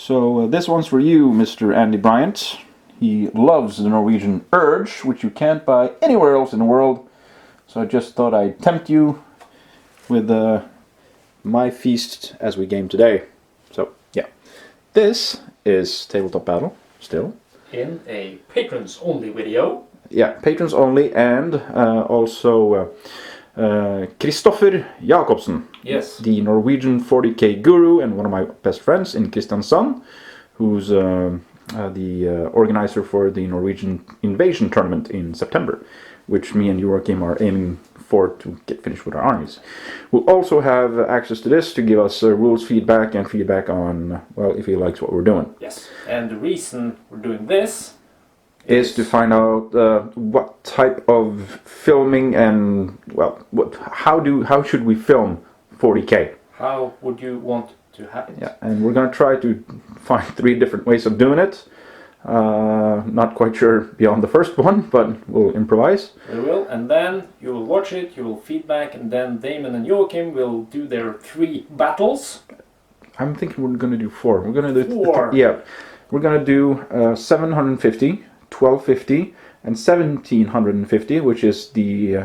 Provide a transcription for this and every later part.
So this one's for you, Mr. Andy Bryant. He loves the Norwegian Urge, which you can't buy anywhere else in the world. So I just thought I'd tempt you with my feast as we game today. So yeah, this is Tabletop Battle still. In a patrons only video. Yeah, patrons only, and also Kristoffer Jacobsen. Yes. The Norwegian 40k guru and one of my best friends in Kristiansand, who's the organizer for the Norwegian Invasion tournament in September, which me and Joachim are aiming for to get finished with our armies. We'll also have access to this to give us rules feedback and feedback on, well, if he likes what we're doing. Yes, and the reason we're doing this is to find out what type of filming and, well, how should we film 40k? How would you want to have it? Yeah, and we're going to try to find 3 different ways of doing it. Not quite sure beyond the first one, but we'll improvise. We will, and then you will watch it, you will feedback, and then Damon and Joachim will do their 3 battles. I'm thinking we're going to do 4. We're going to do 4. Yeah, we're going to do 750, 1250, and 1750, which is the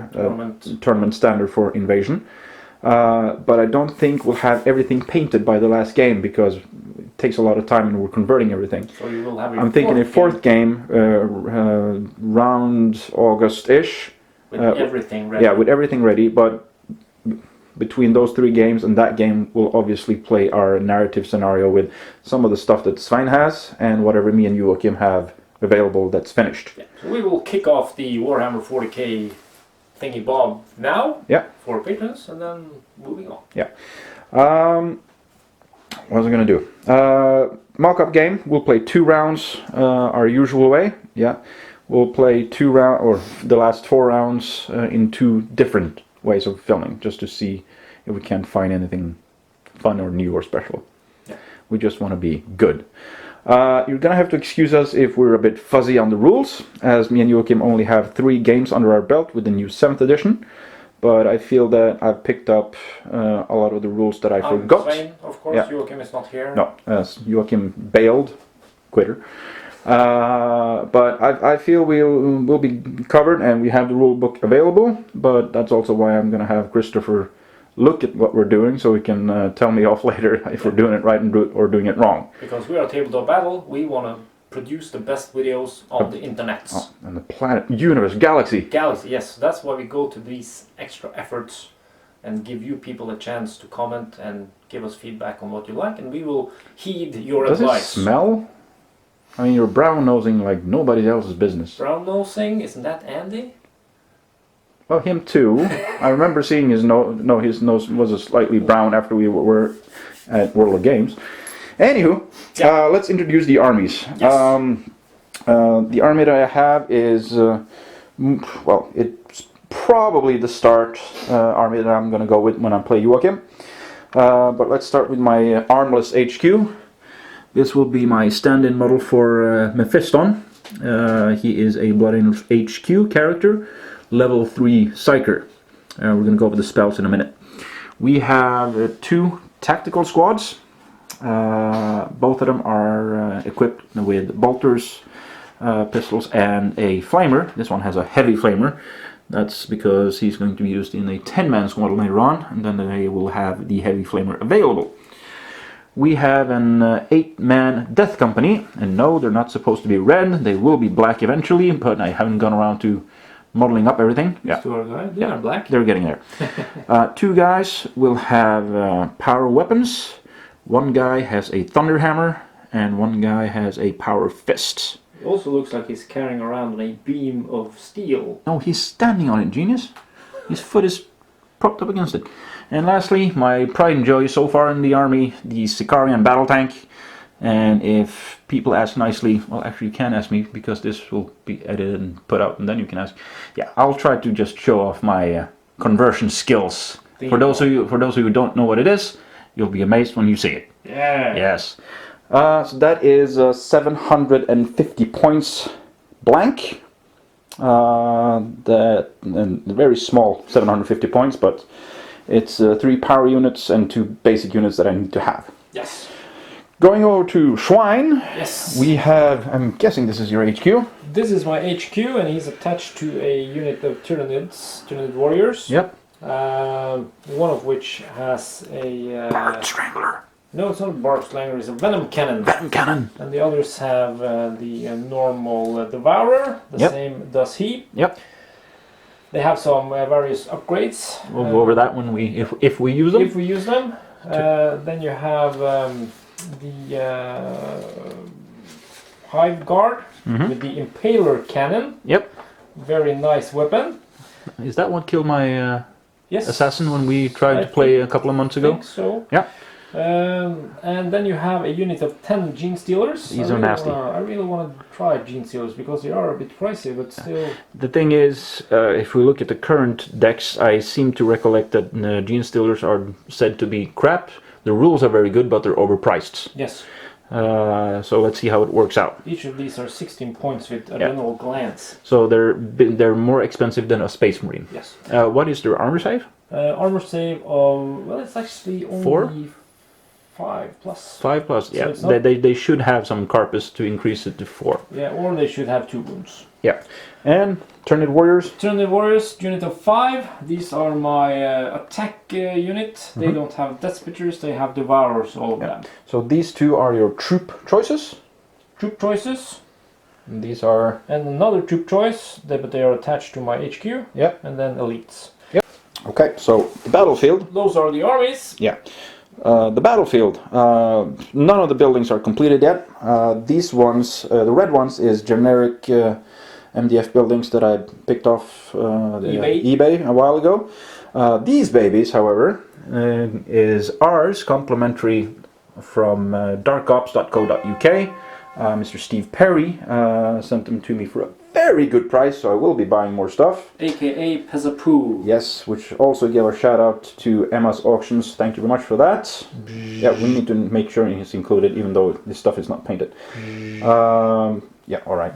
tournament standard for invasion. But I don't think we'll have everything painted by the last game because it takes a lot of time and we're converting everything. So you will have I'm thinking a 4th game, round August-ish. With everything ready. Yeah, with everything ready, but between those 3 games and that game, we'll obviously play our narrative scenario with some of the stuff that Svein has and whatever me and Joachim have available that's finished. Yeah. So we will kick off the Warhammer 40k thingy bob now, yeah, for patrons, and then moving on. Yeah. What was I going to do? Mock-up game. We'll play 2 rounds our usual way. Yeah. We'll play 2 rounds, or the last 4 rounds in 2 different ways of filming, just to see if we can find anything fun or new or special. Yeah. We just want to be good. You're going to have to excuse us if we're a bit fuzzy on the rules, as me and Joachim only have 3 games under our belt with the new 7th edition. But I feel that I've picked up a lot of the rules that I forgot. Svein, of course, yeah. Joachim is not here. No, Joachim bailed, quitter. But I feel we'll be covered and we have the rule book available. But that's also why I'm going to have Christopher look at what we're doing so he can tell me off later if we're doing it right or doing it wrong. Because we are Tabletop Battle, we want to produce the best videos on the internet. On the planet, universe, galaxy. Galaxy, yes. That's why we go to these extra efforts and give you people a chance to comment and give us feedback on what you like, and we will heed your advice. Does it smell? I mean, you're brown-nosing like nobody else's business. Brown-nosing? Isn't that Andy? Well, him too. I remember seeing his nose. No, his nose was a slightly brown after we were at World of Games. Anywho, yeah. Let's introduce the armies. Yes. The army that I have is, well, it's probably the start army that I'm going to go with when I play Joachim. But let's start with my Armless HQ. This will be my stand-in model for Mephiston. He is a Blood Angel HQ character. Level 3 Psyker. We're going to go over the spells in a minute. We have 2 tactical squads. Both of them are equipped with bolters, pistols, and a flamer. This one has a heavy flamer. That's because he's going to be used in a 10-man squad later on, and then they will have the heavy flamer available. We have an 8-man death company, and no, they're not supposed to be red. They will be black eventually, but I haven't gone around to modeling up everything. Yeah, they are black. They're getting there. 2 guys will have power weapons. 1 guy has a thunder hammer, and 1 guy has a power fist. It also looks like he's carrying around a beam of steel. No, he's standing on it, genius. His foot is propped up against it. And lastly, my pride and joy so far in the army, the Sicarian battle tank. And if people ask nicely, well, actually you can ask me because this will be edited and put out, and then you can ask. Yeah, I'll try to just show off my conversion skills. For those of you who don't know what it is, you'll be amazed when you see it. Yeah. Yes. So that is 750 points blank. And very small 750 points, but it's 3 power units and 2 basic units that I need to have. Yes. Going over to Schwein, Yes. we have, I'm guessing this is your HQ. This is my HQ, and he's attached to a unit of Tyranids, Tyranid warriors. Yep. One of which has a... Barb Strangler. No, it's not a Barb Strangler, it's a Venom Cannon. Venom Cannon. And the others have the normal Devourer, the Yep. same does he. Yep. They have some various upgrades. We'll go over that when if we use them. If we use them. Then you have the Hive Guard with the Impaler Cannon. Yep. Very nice weapon. Is that what killed my Yes. assassin when we tried to play a couple of months I ago? think so. Yeah. And then you have a unit of 10 Gene Stealers. These are nasty. I really want to try Gene Stealers because they are a bit pricey, but still... The thing is, if we look at the current decks, I seem to recollect that Gene Stealers are said to be crap. The rules are very good, but they're overpriced. Yes. So let's see how it works out. Each of these are 16 points with a general glance. So they're more expensive than a Space Marine. Yes. What is their armor save? Armor save of... Well, it's actually only... 4? 5 plus. 5 plus, yeah. it's They should have some carpus to increase it to 4. Yeah, or they should have 2 wounds. Yeah. And Tyrannid Warriors. Tyrannid Warriors, unit of 5. These are my attack unit. They don't have Death Spitters, they have Devourers, all of them. So these two are your troop choices. Troop choices. And these are... And another troop choice, but they are attached to my HQ. Yep. And then elites. Yep. Okay, so the battlefield. Those are the armies. Yeah. The battlefield. None of the buildings are completed yet. These ones, the red ones, is generic MDF buildings that I picked off eBay a while ago. These babies, however, is ours, complimentary from darkops.co.uk. Mr. Steve Perry sent them to me for a very good price, so I will be buying more stuff. AKA Pezapoo. Yes, which also give a shout out to Emma's Auctions. Thank you very much for that. Yeah, we need to make sure it's included, even though this stuff is not painted. Yeah, alright.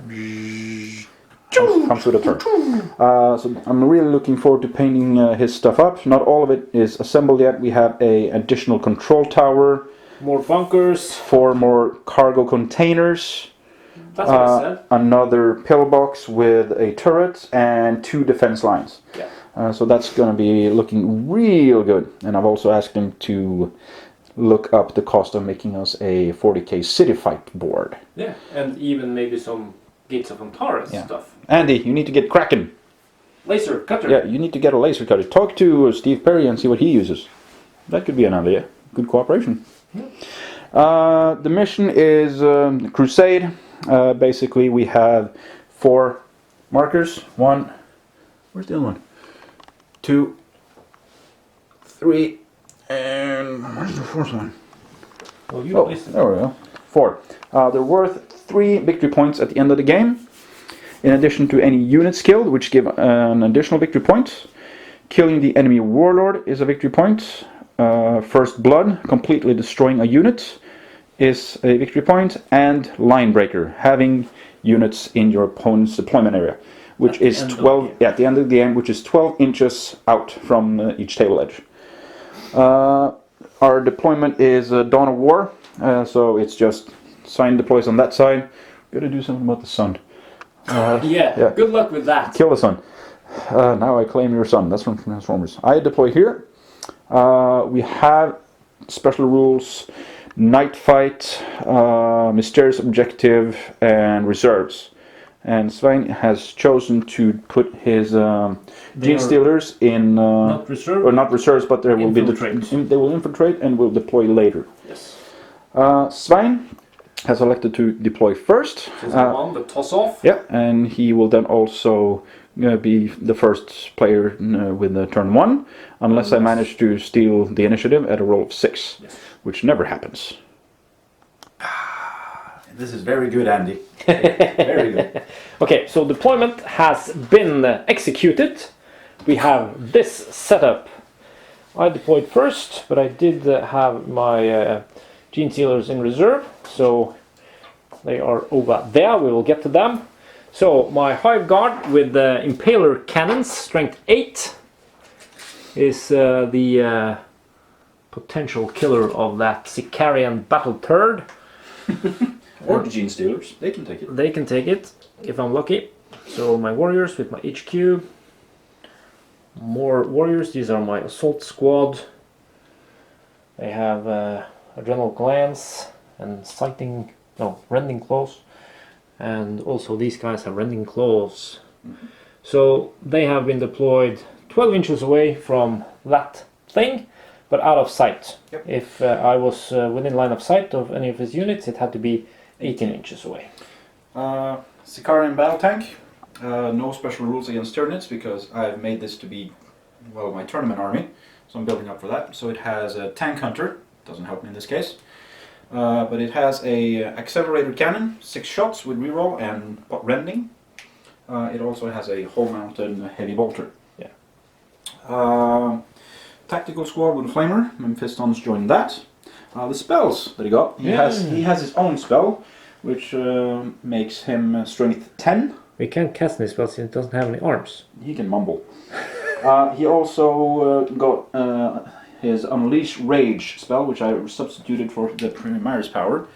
Comes with a turn. So I'm really looking forward to painting his stuff up. Not all of it is assembled yet. We have an additional control tower. More bunkers. 4 more cargo containers. That's what I said. Another pillbox with a turret and 2 defense lines. Yeah. So that's going to be looking real good. And I've also asked him to look up the cost of making us a 40k city fight board. Yeah, and even maybe some Gates of Antares stuff. Andy, you need to get cracking. Laser cutter. Yeah, you need to get a laser cutter. Talk to Steve Perry and see what he uses. That could be an idea. Good cooperation. The mission is Crusade. Basically, we have 4 markers. 1, where's the other one? 2, 3, and where's the 4th one? Well, you placed it. There we go. 4. They're worth 3 victory points at the end of the game, in addition to any units killed, which give an additional victory point. Killing the enemy warlord is a victory point. First blood, completely destroying a unit, is a victory point, and line breaker, having units in your opponent's deployment area, which is 12 at the end of the game, which is 12 inches out from each table edge. Our deployment is Dawn of War, so it's just sign deploys on that side. Gotta do something about the sun. Yeah, good luck with that. Kill the sun. Now I claim your son. That's from Transformers. I deploy here. We have special rules, night fight, mysterious objective, and reserves. And Svein has chosen to put his Gene Stealers in not reserve, or not reserves, but they will infiltrate. they will infiltrate and will deploy later. Yes. Svein has elected to deploy first. So on the toss off. Yeah, and he will then also be the first player with the turn 1, unless I manage to steal the initiative at a roll of 6, which never happens. This is very good, Andy. Very good. Okay, so deployment has been executed. We have this setup. I deployed first, but I did have my Gene Stealers in reserve, so they are over there. We will get to them. So my Hive Guard with the Impaler Cannons, strength 8, is the potential killer of that Sicarian battle turd. Or the Gene Stealers, they can take it. They can take it, if I'm lucky. So my warriors with my HQ. More warriors, these are my assault squad. They have adrenal glands and rending claws. And also these guys have rending claws. So they have been deployed 12 inches away from that thing, but out of sight. Yep. If I was within line of sight of any of his units, it had to be 18 inches away. Sicarian battle tank. No special rules against Tyranids because I've made this to be, well, my tournament army. So I'm building up for that. So it has a tank hunter. Doesn't help me in this case. But it has a accelerated cannon, 6 shots with reroll and rending. It also has a hull-mounted heavy bolter. Yeah. Tactical squad with a flamer. Mephiston's joined that. The spells that he got. He has his own spell, which makes him strength 10. We can't cast any spells since it doesn't have any arms. He can mumble. He also got his Unleash Rage spell, which I substituted for the Primaris power,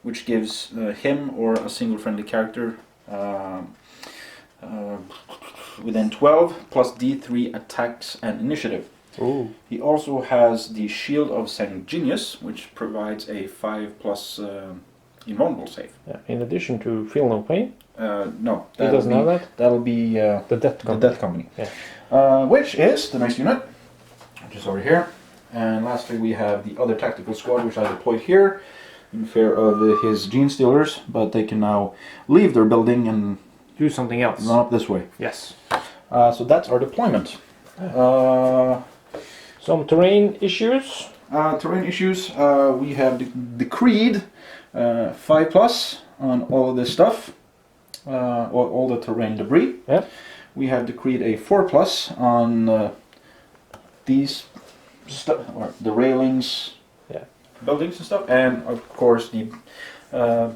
which gives him or a single friendly character within 12 plus D3 attacks and initiative. Ooh. He also has the Shield of St. Genius, which provides a 5+ invulnerable save. Yeah. In addition to feel no pain. No, He doesn't have that? That'll be The Death Company. the Death Company. Yeah. Which is the next unit, which is over here. And lastly, we have the other tactical squad, which I deployed here in fear of his Gene Stealers, but they can now leave their building and Do something else. run up this way. Yes. So that's our deployment. Some terrain issues. Terrain issues. We have decreed 5+ on all of this stuff, all the terrain debris. Yep. We have decreed a 4+ on these stuff, or the railings, Yeah. buildings and stuff, and of course the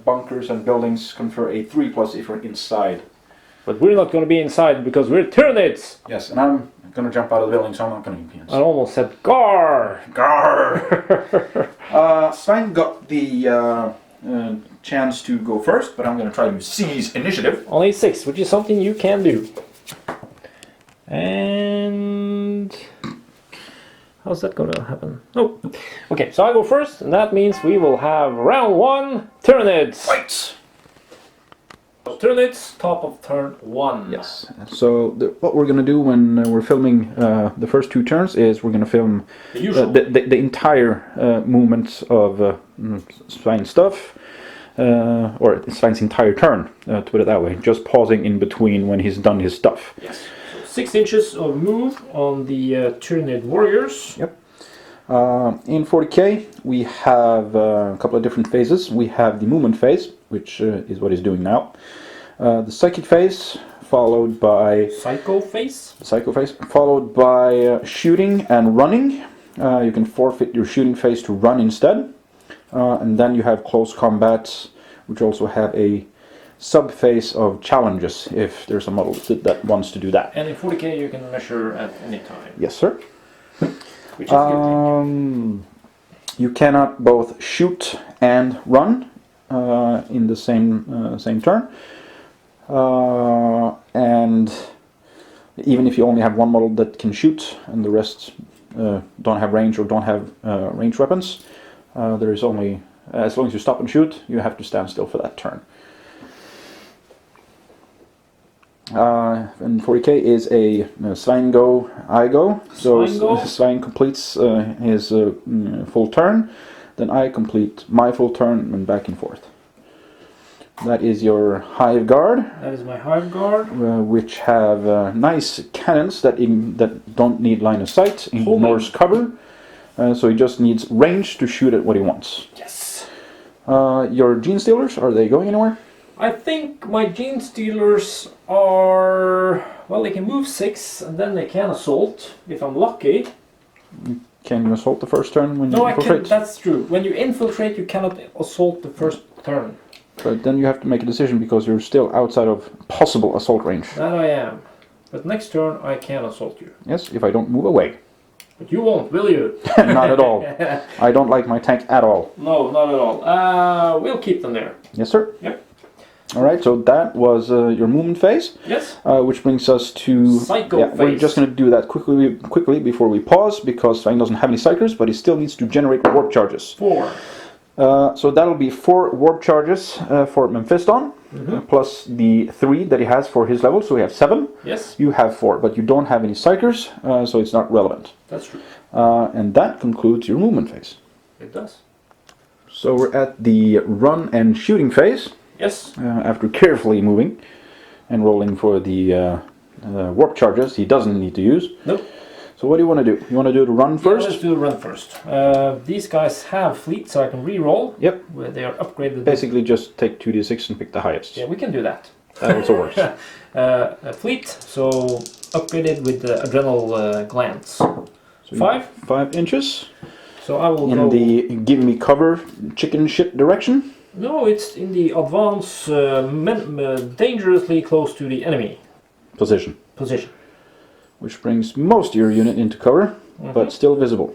bunkers and buildings confer a 3+ if you're inside. But we're not going to be inside because we're Tyranids! Yes, and I'm going to jump out of the building, so I'm not going to be I inside. almost said Gar! Gar! Svein got the chance to go first, but I'm going to try to seize initiative. Only 6, which is something you can do. And how's that going to happen? Oh, okay. So I go first, and that means we will have round 1 Tyranids. Fight! Tyranids, top of turn 1. Yes. So what we're going to do when we're filming the first 2 turns is we're going to film The usual. the entire movements of Svein's stuff, or Svein's entire turn, to put it that way. Just pausing in between when he's done his stuff. Yes. So 6 inches of move on the Tyranid warriors. Yep. In 40k, we have a couple of different phases. We have the movement phase, which is what he's doing now. The psychic phase, followed by Psycho face. psycho phase, followed by shooting and running. You can forfeit your shooting phase to run instead. And then you have close combat, which also have a sub-phase of challenges if there's a model that wants to do that. And in 40k you can measure at any time. Yes, sir. Which is a good thing. You cannot both shoot and run in the same turn. And even if you only have one model that can shoot and the rest don't have range or don't have range weapons, there is only, as long as you stop and shoot, you have to stand still for that turn. And 40k is a Svein go, I go. So Svein go? Svein completes his full turn, then I complete my full turn and back and forth. That is your Hive Guard, That is my Hive Guard. which have nice cannons that don't need line of sight, ignores cover, so he just needs range to shoot at what he wants. Yes. Your Gene Stealers, are they going anywhere? I think my Gene Stealers are... Well, they can move 6 and then they can assault, if I'm lucky. Can you assault the first turn when you No, I can't. infiltrate? That's true. When you infiltrate, you cannot assault the first turn. But then you have to make a decision because you're still outside of possible assault range. That I am. But next turn, I can assault you. Yes, if I don't move away. But you won't, will you? Not at all. I don't like my tank at all. No, not at all. We'll keep them there. Yes, sir. Yep. All right, so that was your movement phase. Yes. Which brings us to... Psycho phase. We're just going to do that quickly before we pause, because Svein doesn't have any psychers, but he still needs to generate warp charges. 4. So that'll be 4 warp charges for Mephiston, plus the 3 that he has for his level, so we have 7. Yes. You have 4, but you don't have any psychers, so it's not relevant. That's true. And that concludes your movement phase. It does. So we're at the run and shooting phase. Yes. After carefully moving and rolling for the warp charges he doesn't need to use. Nope. So what do you want to do? You want to do the run first? Yeah, let's do the run first. These guys have fleet, so I can re-roll. Yep. Where they are upgraded. Basically just take 2d6 and pick the highest. Yeah, we can do that. That also works. A fleet, so upgraded with the adrenal glands. So 5. 5 inches. So I will in go... the give me cover chicken shit direction. No, it's in the advance, dangerously close to the enemy Position. Which brings most of your unit into cover, but still visible.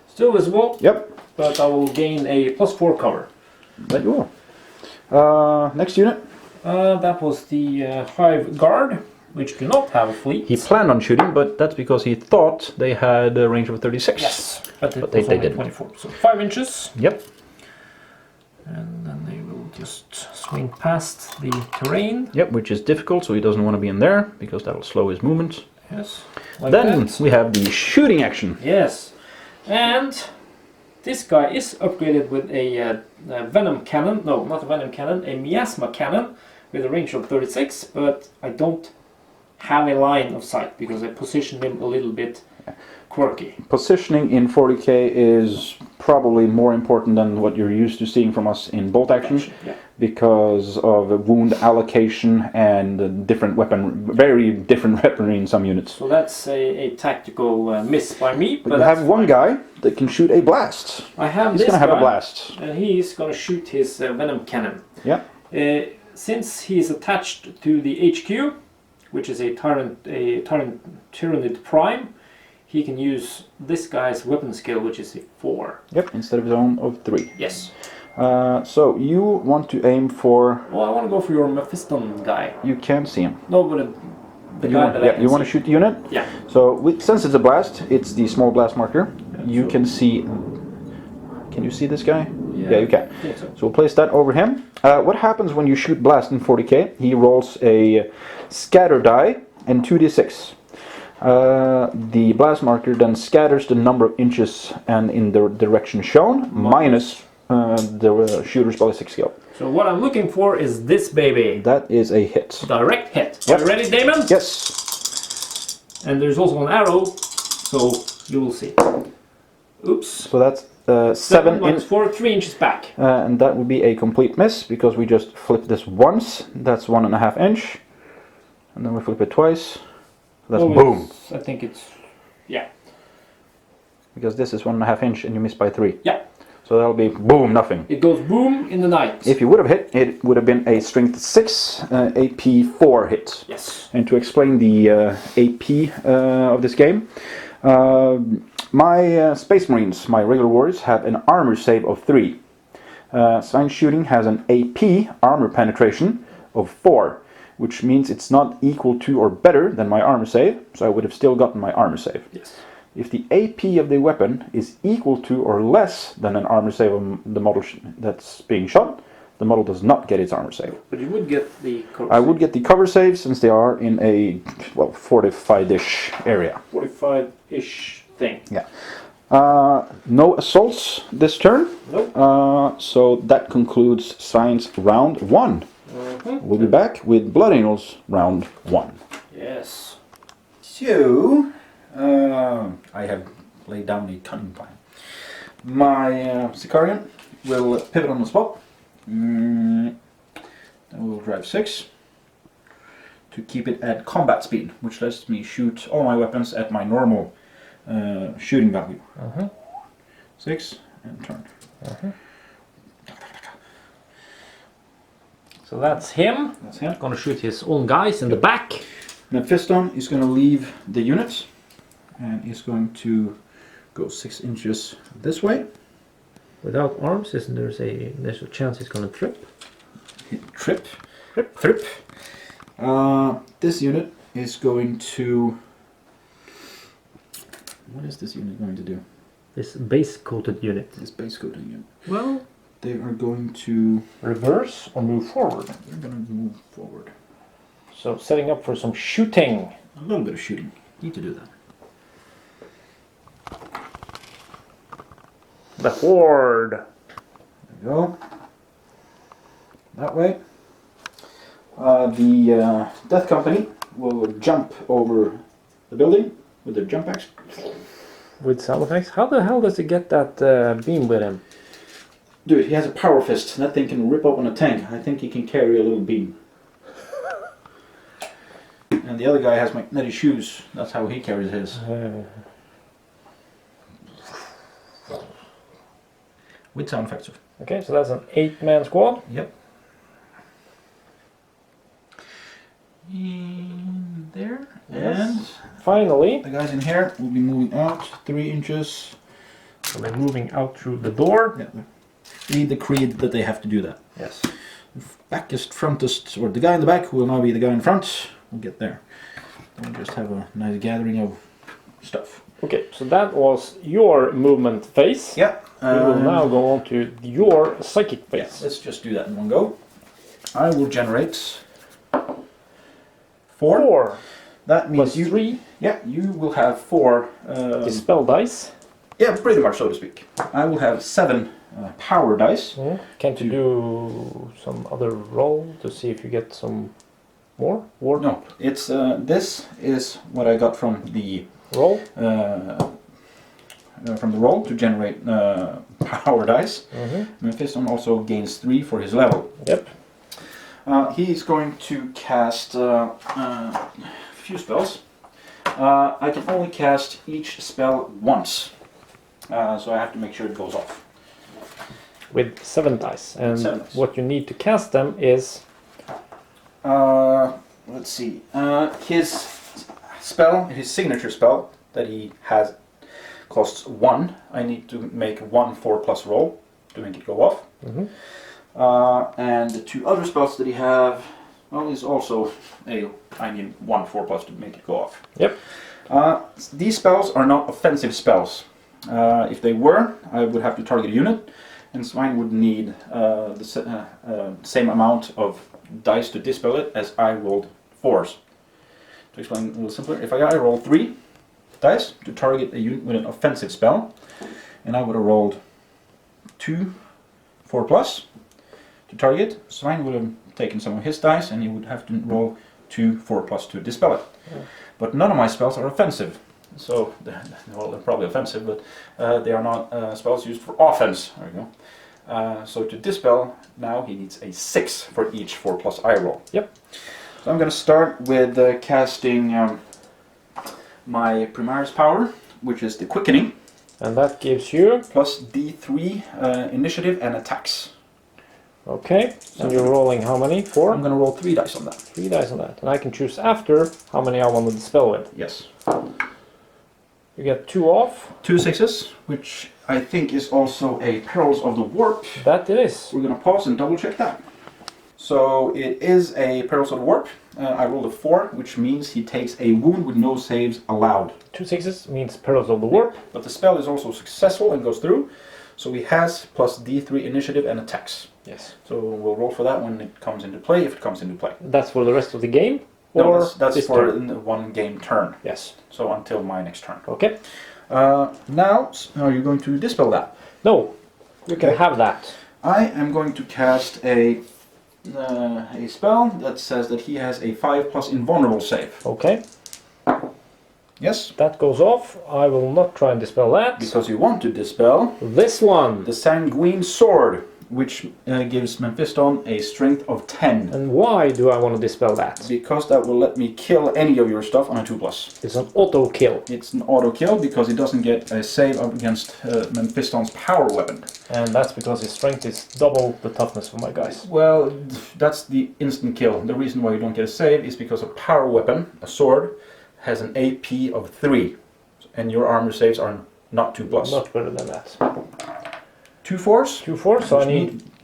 Still visible. Yep. But I will gain a +4 cover. That you will. Next unit. That was the Hive Guard, which do not have a fleet. He planned on shooting, but that's because he thought they had a range of 36. Yes, but they only didn't. 24. So 5 inches. Yep. And then they will just swing past the terrain. Yep, which is difficult, so he doesn't want to be in there, because that'll slow his movement. Yes. Like then that. we have the shooting action. Yes. And this guy is upgraded with a venom cannon. No, not a venom cannon, a miasma cannon with a range of 36, but I don't have a line of sight because I positioned him a little bit quirky. Positioning in 40k is probably more important than what you're used to seeing from us in bolt action, because of wound allocation and different very different weaponry in some units. So that's a tactical miss by me. But you have one guy that can shoot a blast. I have He's this going to have guy, a blast. and he's going to shoot his venom cannon. Yeah. Since he's attached to the HQ, which is a Tyranid Prime, he can use this guy's weapon skill, which is a 4. Yep, instead of his own of 3. Yes. So you want to aim for... Well, I want to go for your Mephiston guy. You can't see him. No, but the guy that I can you want see. to shoot the unit? Yeah. So since it's a blast, it's the small blast marker. You can see... Can you see this guy? Yeah, you can. I think so. So we'll place that over him. What happens when you shoot blast in 40k? He rolls a scatter die and 2d6. The blast marker then scatters the number of inches and in the direction shown, minus the shooter's ballistic skill. So what I'm looking for is this baby. That is a hit. Direct hit. Yep. Are you ready, Damon? Yes. And there's also an arrow, so you will see. Oops. So that's 7 minus 4, 3 inches back. and that would be a complete miss because we just flipped this once. That's 1.5 inch, and then we flip it twice. So that's boom. I think it's Because this is 1.5 inch and you miss by 3. Yeah. So that'll be boom, nothing. It goes boom in the night. If you would have hit, it would have been a strength 6, AP 4 hit. Yes. And to explain the AP of this game, my Space Marines, my regular warriors, have an armor save of 3. Science Shooting has an AP armor penetration of 4, which means it's not equal to or better than my armor save, so I would have still gotten my armor save. Yes. If the AP of the weapon is equal to or less than an armor save of the model that's being shot, the model does not get its armor save. But you would get the cover I save. would get the cover save since they are in a, well, fortified-ish area. 45-ish thing. Yeah. No assaults this turn. Nope. So that concludes Science round 1. Mm-hmm. We'll be back with Blood Angels round 1. Yes. So, I have laid down a cunning plan. My Sicarian will pivot on the spot. Then we'll drive 6 to keep it at combat speed, which lets me shoot all my weapons at my normal shooting value. 6 and turn. So that's him. That's him. Gonna shoot his own guys in the back. Mephiston is going to leave the unit and is going to go 6 inches this way. Without arms, isn't there's a chance he's gonna trip? Trip. This unit is going to... What is this unit going to do? This base coated unit. This base coating unit. Well, they are going to reverse or move forward. They're going to move forward. So setting up for some shooting. A little bit of shooting. Need to do that. The horde. There we go. That way. The Death Company will jump over the building with their jump axe. With sound effects? How the hell does he get that beam with him? Dude, he has a power fist. That thing can rip open a tank. I think he can carry a little beam. And the other guy has magnetic shoes. That's how he carries his. With sound effects. Okay, so that's an 8-man squad. Yep. In there. Yes. And finally, the guys in here will be moving out 3 inches. So they're moving out through the door. Yeah. Read the creed that they have to do that. Yes. Backist, frontist, or the guy in the back will now be the guy in front. We'll get there. We'll just have a nice gathering of stuff. Okay, so that was your movement phase. Yeah. We will now go on to your psychic phase. Yeah, let's just do that in one go. I will generate 4. That means plus 3. Yeah, you will have 4 dispel dice. Yeah, pretty much, so to speak. I will have 7 power dice. Can't you do some other roll to see if you get some more? Or no, it's this is what I got from the roll. From the roll to generate power dice. Mephiston also gains 3 for his level. Yep. He's going to cast a few spells. I can only cast each spell once, so I have to make sure it goes off. With 7 dice, and 7 dice. What you need to cast them is... let's see. His spell, his signature spell that he has, costs 1. I need to make 1 4+ roll to make it go off. And the 2 other spells that he have, well, is also I need 1 4+ to make it go off. Yep. These spells are not offensive spells. If they were, I would have to target a unit, and Swine would need the same amount of dice to dispel it as I rolled 4s. To explain a little simpler, if I roll 3 dice to target a unit with an offensive spell, and I would have rolled 2 4+ to target, Swine would have taken some of his dice and he would have to roll 2 4+ to dispel it. But none of my spells are offensive. So, well, they're probably offensive, but they are not spells used for offense. There we go. So to dispel, now he needs a 6 for each 4+ I roll. Yep. So I'm going to start with casting my Primaris power, which is the Quickening. And that gives you... Plus D3 initiative and attacks. Okay, and you're rolling how many? 4? I'm going to roll 3 dice on that. 3 dice on that. And I can choose after how many I want to dispel with. Yes. You get 2 off. 2 6s, which I think is also a Perils of the Warp. That it is. We're going to pause and double check that. So it is a Perils of the Warp. I rolled a 4, which means he takes a wound with no saves allowed. 2 6s means Perils of the Warp. But the spell is also successful and goes through. So he has plus D3 initiative and attacks. Yes. So we'll roll for that when it comes into play, if it comes into play. That's for the rest of the game? No, or that's for turn? one game turn. Yes. So until my next turn. Okay. Now, are you going to dispel that? No, you can have that. I am going to cast a spell that says that he has a 5+ invulnerable save. Okay. Yes? That goes off. I will not try and dispel that. Because you want to dispel this one. the Sanguine Sword, which gives Mephiston a strength of 10. And why do I want to dispel that? Because that will let me kill any of your stuff on a 2+. It's an auto kill. It's an auto kill because it doesn't get a save up against Mephiston's power weapon. And that's because his strength is double the toughness for my guys. Well, that's the instant kill. The reason why you don't get a save is because a power weapon, a sword, has an AP of 3. And your armor saves are not 2 plus. Much better than that. 2 4s. 2 4s, so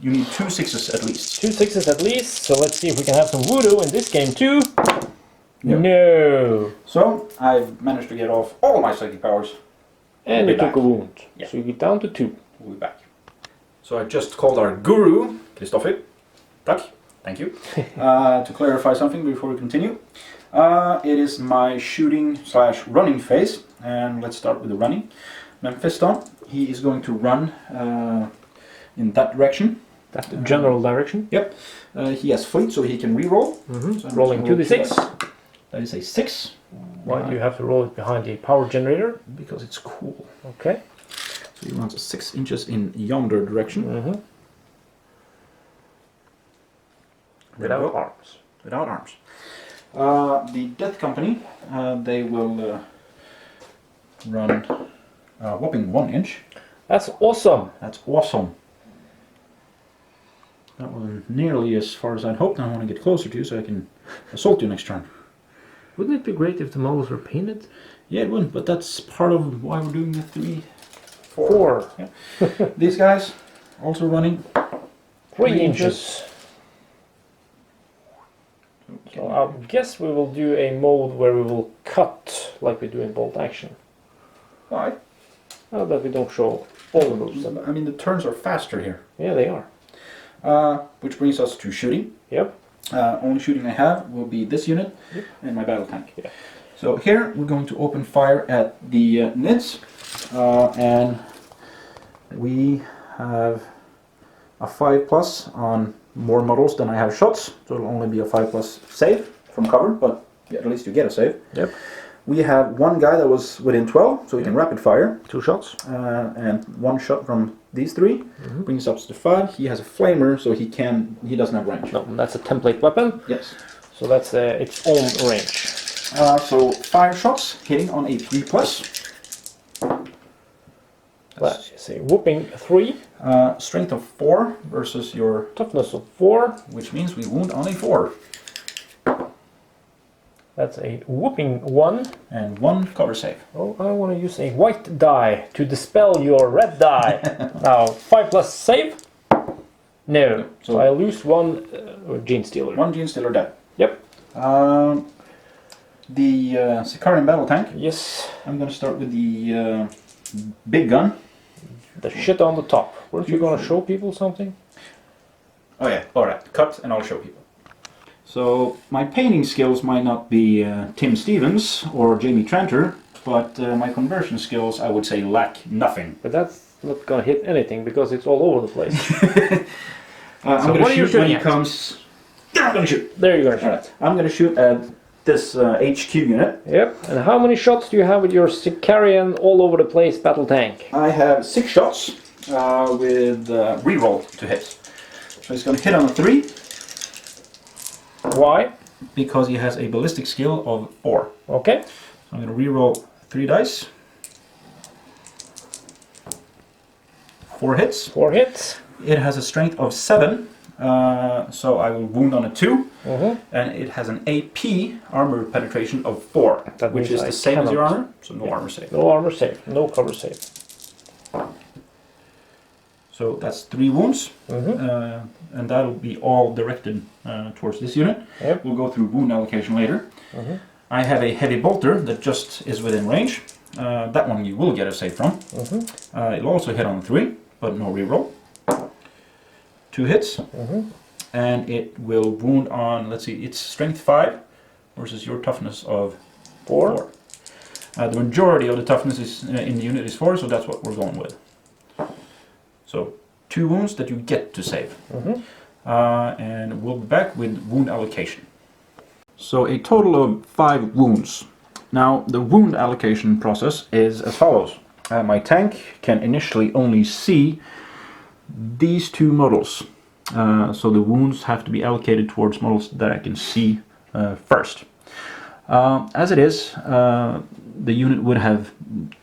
You need 2 6s at least. 2 6s at least, so let's see if we can have some voodoo in this game too. Yep. No! So, I've managed to get off all my psychic powers. And you took a wound. Yeah. So you get down to 2. We'll be back. So I just called our guru, Kristoffer. Thank you. To clarify something before we continue. It is my shooting / running phase. And let's start with the running. Mephiston, he is going to run in that direction. That's the general direction. Yep. He has fleet, so he can re-roll. So Rolling 2d6. That is a 6. Why do you have to roll it behind the power generator? Because it's cool. Okay. So he runs 6 inches in yonder direction. Without arms. Without arms. The Death Company, they will run a whopping 1 inch. That's awesome. That's awesome. That wasn't nearly as far as I'd hoped. I want to get closer to you so I can assault you next turn. Wouldn't it be great if the models were painted? Yeah, it would, but that's part of why we're doing the 3, 4. Yeah. These guys also running 3 inches. So I guess we will do a mode where we will cut like we do in bolt action. Why? Well, that we don't show all the moves. I mean, the turns are faster here. Yeah, they are. Which brings us to shooting. Yep. Only shooting I have will be this unit and my battle tank. Yeah. So here we're going to open fire at the Nids, and we have a 5+ on more models than I have shots, so it'll only be a 5+ save from cover, but at least you get a save. Yep. We have one guy that was within 12, so we can rapid fire. 2 shots. And 1 shot from these 3 brings us up to 5. He has a flamer, so he doesn't have range. No, that's a template weapon. Yes. So that's its own range. So 5 shots hitting on a 3+. That is a whooping 3. Strength of 4 versus your Toughness of 4. which means we wound on a 4. That's a whooping 1. And 1 cover save. Oh, I want to use a white die to dispel your red die. Now, 5+ save? No. So I lose 1 Gene Stealer. 1 Gene Stealer dead. Yep. The Sicarian battle tank. Yes. I'm going to start with the big gun. The shit on the top. Weren't you going to show people something? Oh yeah, alright. Cut and I'll show people. So my painting skills might not be Tim Stevens or Jamie Tranter, but my conversion skills I would say lack nothing. But that's not going to hit anything because it's all over the place. I'm going to shoot when he comes. I'm going to shoot. There you're going to shoot. Right. I'm going to shoot at this HQ unit. Yep. And how many shots do you have with your Sicarian all over the place battle tank? I have 6 shots with reroll to hit. So he's going to hit on a 3. Why? Because he has a ballistic skill of 4. Okay. So I'm going to reroll 3 dice. 4 hits. 4 hits. It has a strength of 7, so I will wound on a 2. And it has an AP armor penetration of 4, that which is the same as your armor, so no armor save. No armor save, no cover save. So that's 3 wounds, and that'll be all directed towards this unit. Yep. We'll go through wound allocation later. I have a heavy bolter that just is within range. That one you will get a save from. It'll also hit on 3, but no reroll. 2 hits, and it will wound on, let's see, it's strength 5 versus your toughness of 4. The majority of the toughness is in the unit is 4, so that's what we're going with. So 2 wounds that you get to save. And we'll be back with wound allocation. So a total of 5 wounds. Now the wound allocation process is as follows. My tank can initially only see these 2 models. So the wounds have to be allocated towards models that I can see first. As it is, the unit would have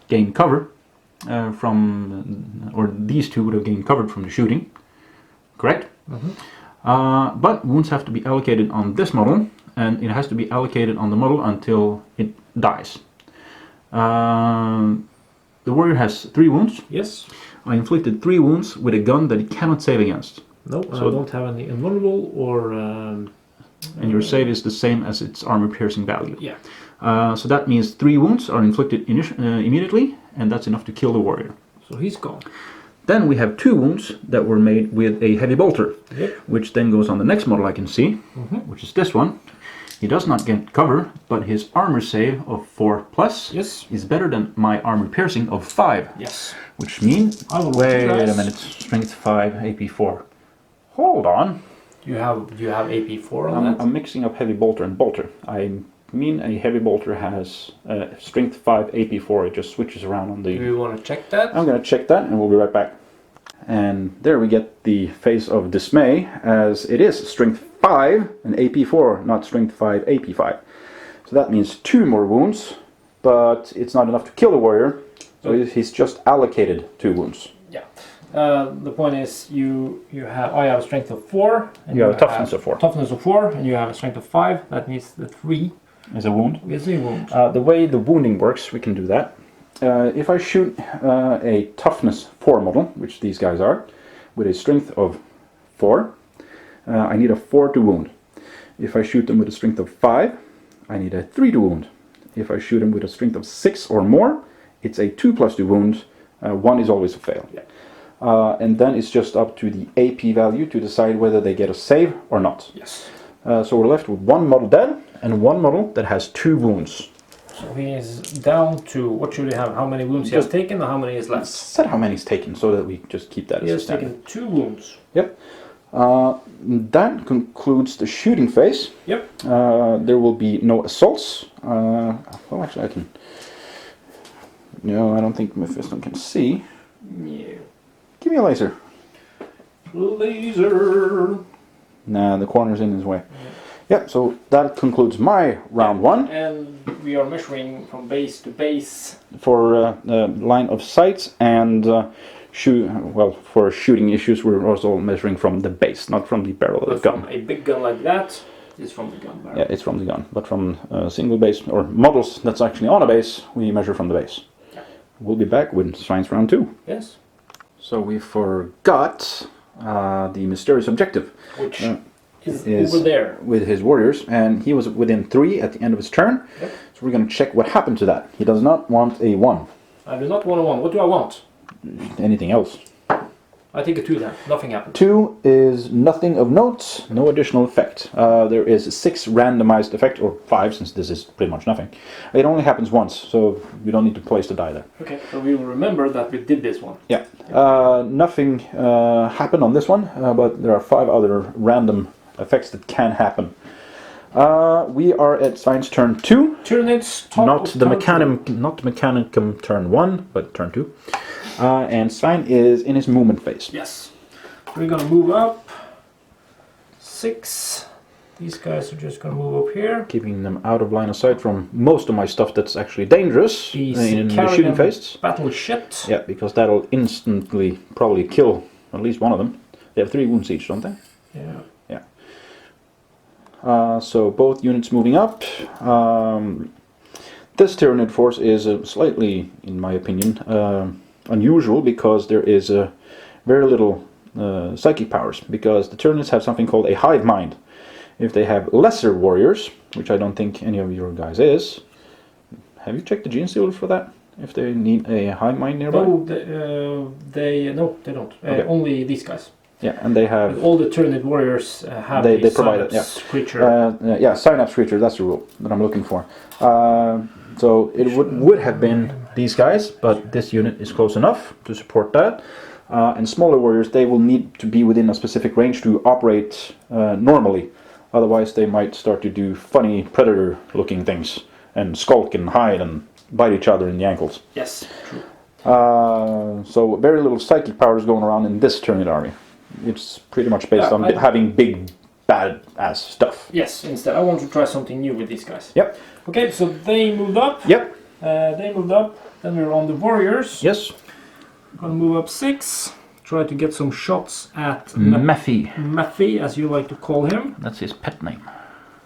gained cover or these 2 would have gained cover from the shooting, correct? But wounds have to be allocated on this model, and it has to be allocated on the model until it dies. the warrior has 3 wounds. Yes. I inflicted 3 wounds with a gun that he cannot save against. No, so I don't have any invulnerable or... and your save is the same as its armor-piercing value. Yeah. So that means 3 wounds are inflicted immediately, and that's enough to kill the warrior. So he's gone. Then we have 2 wounds that were made with a heavy bolter, Yep. which then goes on the next model I can see, which is this one. He does not get cover, but his armor save of 4+ Yes. is better than my armor piercing of 5. Yes. Which means... I will wait guys. a minute, strength 5, AP 4. Hold on. Do you have AP4 on that? I'm mixing up heavy bolter and bolter. I mean a heavy bolter has strength 5, AP 4. It just switches around on the... Do you want to check that? I'm going to check that and we'll be right back. And there we get the face of dismay, as it is strength 5 and AP 4, not strength 5, AP 5. So that means 2 more wounds, but it's not enough to kill the warrior, so he's just allocated 2 wounds. Yeah. The point is, I have a strength of 4, and You have a toughness of 4. Toughness of 4, and you have a strength of 5. That means the 3 Is a wound. is a wound. The way the wounding works, we can do that. If I shoot a toughness 4 model, which these guys are, with a strength of 4, I need a 4 to wound. If I shoot them with a strength of 5, I need a 3 to wound. If I shoot them with a strength of 6 or more, it's a 2+ to wound. 1 is always a fail. Yeah. And then it's just up to the AP value to decide whether they get a save or not. Yes. So we're left with 1 model dead and 1 model that has 2 wounds. So he is down to, what should he have? How many wounds he has taken, or how many is left? Said how many he's taken, so that we just keep that He as a has standard. taken 2 wounds. Yep. That concludes the shooting phase. Yep. There will be no assaults. Well, actually, I can. No, I don't think Mephiston can see. Yeah. Give me a laser. Laser. Nah, the corner's in his way. Yeah, so that concludes my round 1. And we are measuring from base to base. For line of sight and for shooting issues, we're also measuring from the base, not from the barrel of the gun. From a big gun like that is from the gun barrel. Yeah, it's from the gun, but from single base or models that's actually on a base, we measure from the base. Yeah. We'll be back with science round 2. Yes. So we forgot the mysterious objective, Which is over there. with his warriors, and he was within 3 at the end of his turn. Yep. So we're going to check what happened to that. He does not want a 1. I do not want a 1. What do I want? Anything else? I take a 2 then. Nothing happened. 2 is nothing of note, no additional effect. There is 6 randomized effect, or 5 since this is pretty much nothing. It only happens once, so we don't need to place the die there. Okay, so we will remember that we did this one. Yeah. Nothing happened on this one, but there are 5 other random effects that can happen. We are at Svein's turn 2. Tyranids, Not the Mechanicum turn 1, but turn 2. And Svein is in his movement phase. Yes. We're gonna move up 6. These guys are just gonna move up here. Keeping them out of line of sight from most of my stuff that's actually dangerous in the shooting phase. Battle shit. Yeah, because that'll instantly probably kill at least one of them. They have 3 wounds each, don't they? Yeah. So both units moving up. This Tyranid force is slightly, in my opinion, unusual because there is very little psychic powers, because the Tyranids have something called a hive mind. If they have lesser warriors, which I don't think any of your guys is, have you checked the gene sealers for that? If they need a hive mind nearby? No, they don't. Okay. Only these guys. Yeah, and they have... But all the Tyranid warriors have They the provide it, synapse yeah. creature. Yeah, synapse creature, that's the rule that I'm looking for. So it would have been these guys, but this unit is close enough to support that. And smaller warriors, they will need to be within a specific range to operate normally. Otherwise they might start to do funny predator-looking things and skulk and hide and bite each other in the ankles. Yes, true. So very little psychic powers going around in this Tyranid army. It's pretty much based on having big, bad-ass stuff. Yes, instead I want to try something new with these guys. Yep. Okay, so they moved up. Yep. They moved up. Then we're on the warriors. Yes. Gonna move up 6. Try to get some shots at Methy, as you like to call him. that's his pet name.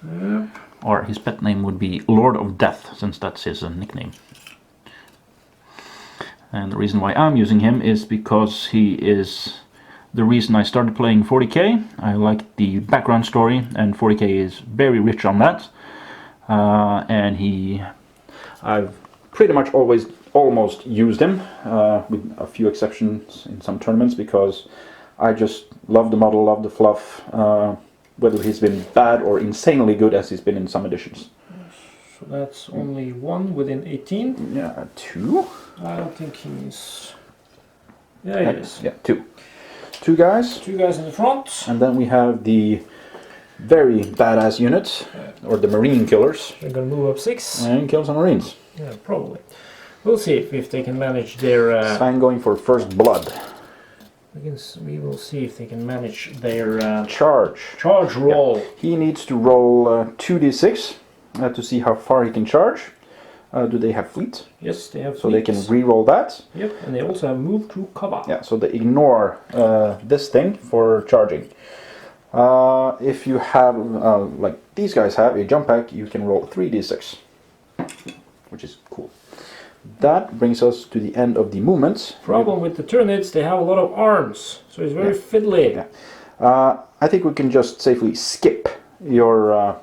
Yep. Or his pet name would be Lord of Death, since that's his nickname. And the reason why I'm using him is because he is the reason I started playing 40k. I like the background story, and 40k is very rich on that. And I've pretty much almost used him, with a few exceptions in some tournaments, because I just love the model, love the fluff, whether he's been bad or insanely good as he's been in some editions. So that's only one within 18? Yeah, 2? I don't think he's... Yeah, it is. Yeah, 2. 2 guys. 2 guys in the front. And then we have the very badass unit, or the marine killers. They're gonna move up 6. And kill some marines. Yeah, probably. We'll see if they can manage their... Sven going for first blood. We will see if they can manage their Charge roll. Yeah. He needs to roll 2d6 to see how far he can charge. Do they have fleet? Yes, they have so fleets. they can re-roll that. Yep, and they also have move to cover. Yeah, so they ignore this thing for charging. If you have, like these guys have, a jump pack, you can roll 3d6, which is cool. That brings us to the end of the movements. Problem with the Tyranids, they have a lot of arms, so it's very fiddly. Yeah. I think we can just safely skip your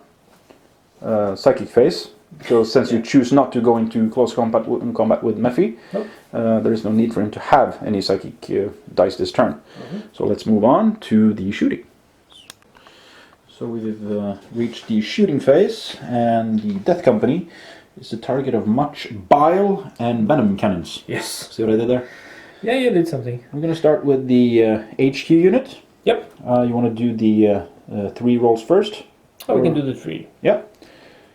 psychic phase. So since you choose not to go into close combat with Mephi, Nope. There is no need for him to have any psychic dice this turn. So let's move on to the shooting. So we've reached the shooting phase, and the Death Company is the target of much bile and venom cannons. Yes. See what I did there? Yeah, you did something. We're going to start with the HQ unit. Yep. You want to do the 3 rolls first? Oh, we can do the 3. Yep.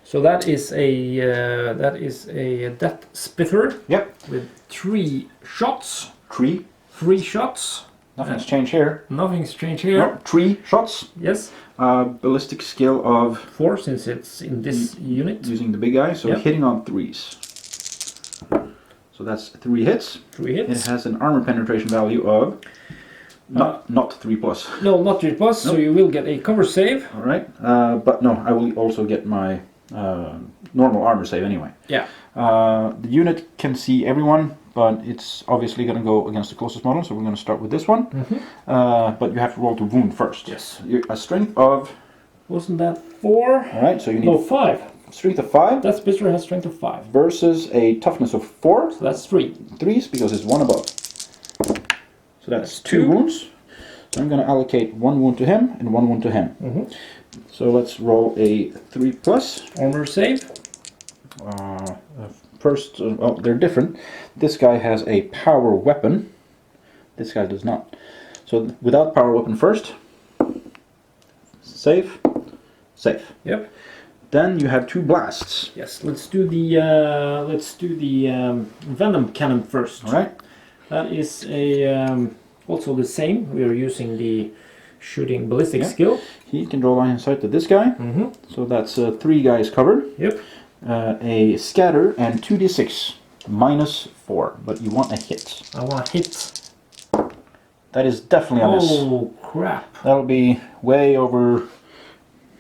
So that is a Death Spither. Yep. With 3 shots. 3. 3 shots. Nothing's changed here. Nothing's changed here. No, 3 shots. Yes. Ballistic skill of 4 since it's in this unit. using the big guy, so Yep. hitting on 3s. So that's 3 hits. 3 hits. It has an armor penetration value of not 3 plus. No, not 3 plus, so Nope. you will get a cover save. All right, but no, I will also get my normal armor save anyway. Yeah. The unit can see everyone, but it's obviously going to go against the closest model, so we're going to start with this one. But you have to roll to wound first. Yes. A strength of... Wasn't that 4? All right, so you need No, 5. strength of 5 That Spitzer has strength of 5. versus a toughness of 4. So that's 3. 3s because it's 1 above. So that's 2 2. wounds. So I'm going to allocate 1 wound to him and 1 wound to him. So let's roll a 3 plus. Armor save. First, well, they're different. This guy has a power weapon. This guy does not. So without power weapon first. Safe. Safe. Yep. Then you have 2 blasts. Yes. Let's do the venom cannon first. All right. That is a also the same. We are using the shooting ballistic skill. He can draw line of sight to this guy. So that's 3 guys covered. Yep. A scatter and 2d6 minus 4, but you want a hit. I want to hit. That is definitely a miss. Oh crap! That'll be way over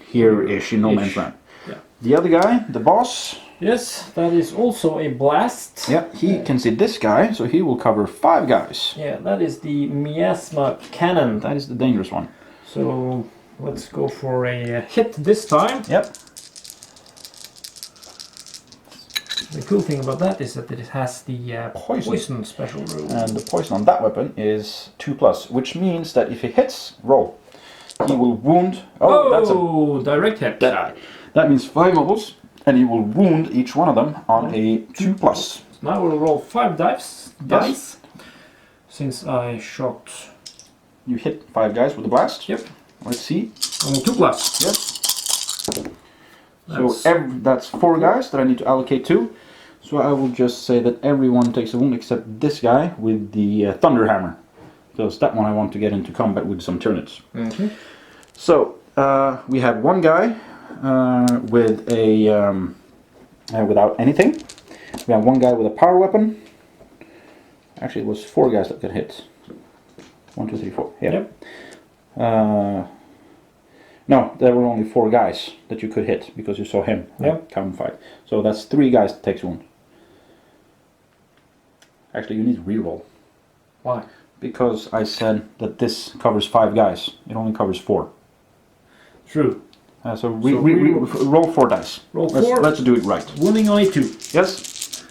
here-ish in no man's land. Yeah. The other guy, the boss. Yes, that is also a blast. Yeah, he can see this guy, so he will cover 5 guys. Yeah, that is the miasma cannon. That is the dangerous one. So let's go for a hit this time. Yep. The cool thing about that is that it has the poison special rule. And the poison on that weapon is 2 plus, which means that if he hits, roll. He will wound. Oh, that's a direct hit. That means 5 mobiles, and he will wound each one of them on a 2 plus. Now we'll roll 5 dice. Since I shot. You hit 5 guys with the blast. Yep. Let's see. 2 plus. Yes. That's 4 guys that I need to allocate to. So I will just say that everyone takes a wound except this guy with the Thunder Hammer. Because that one I want to get into combat with some Tyranids. So we have 1 guy with a without anything. We have 1 guy with a power weapon. Actually, it was 4 guys that got hit. 1, 2, 3, 4. Yeah. Yep. No, there were only 4 guys that you could hit because you saw him. Yep. Count 5. So that's 3 guys that takes wound. Actually, you need to reroll. Why? Because I said that this covers 5 guys. It only covers 4. True. So roll 4 dice. Roll 4. Let's do it right. Wounding on E2. Yes.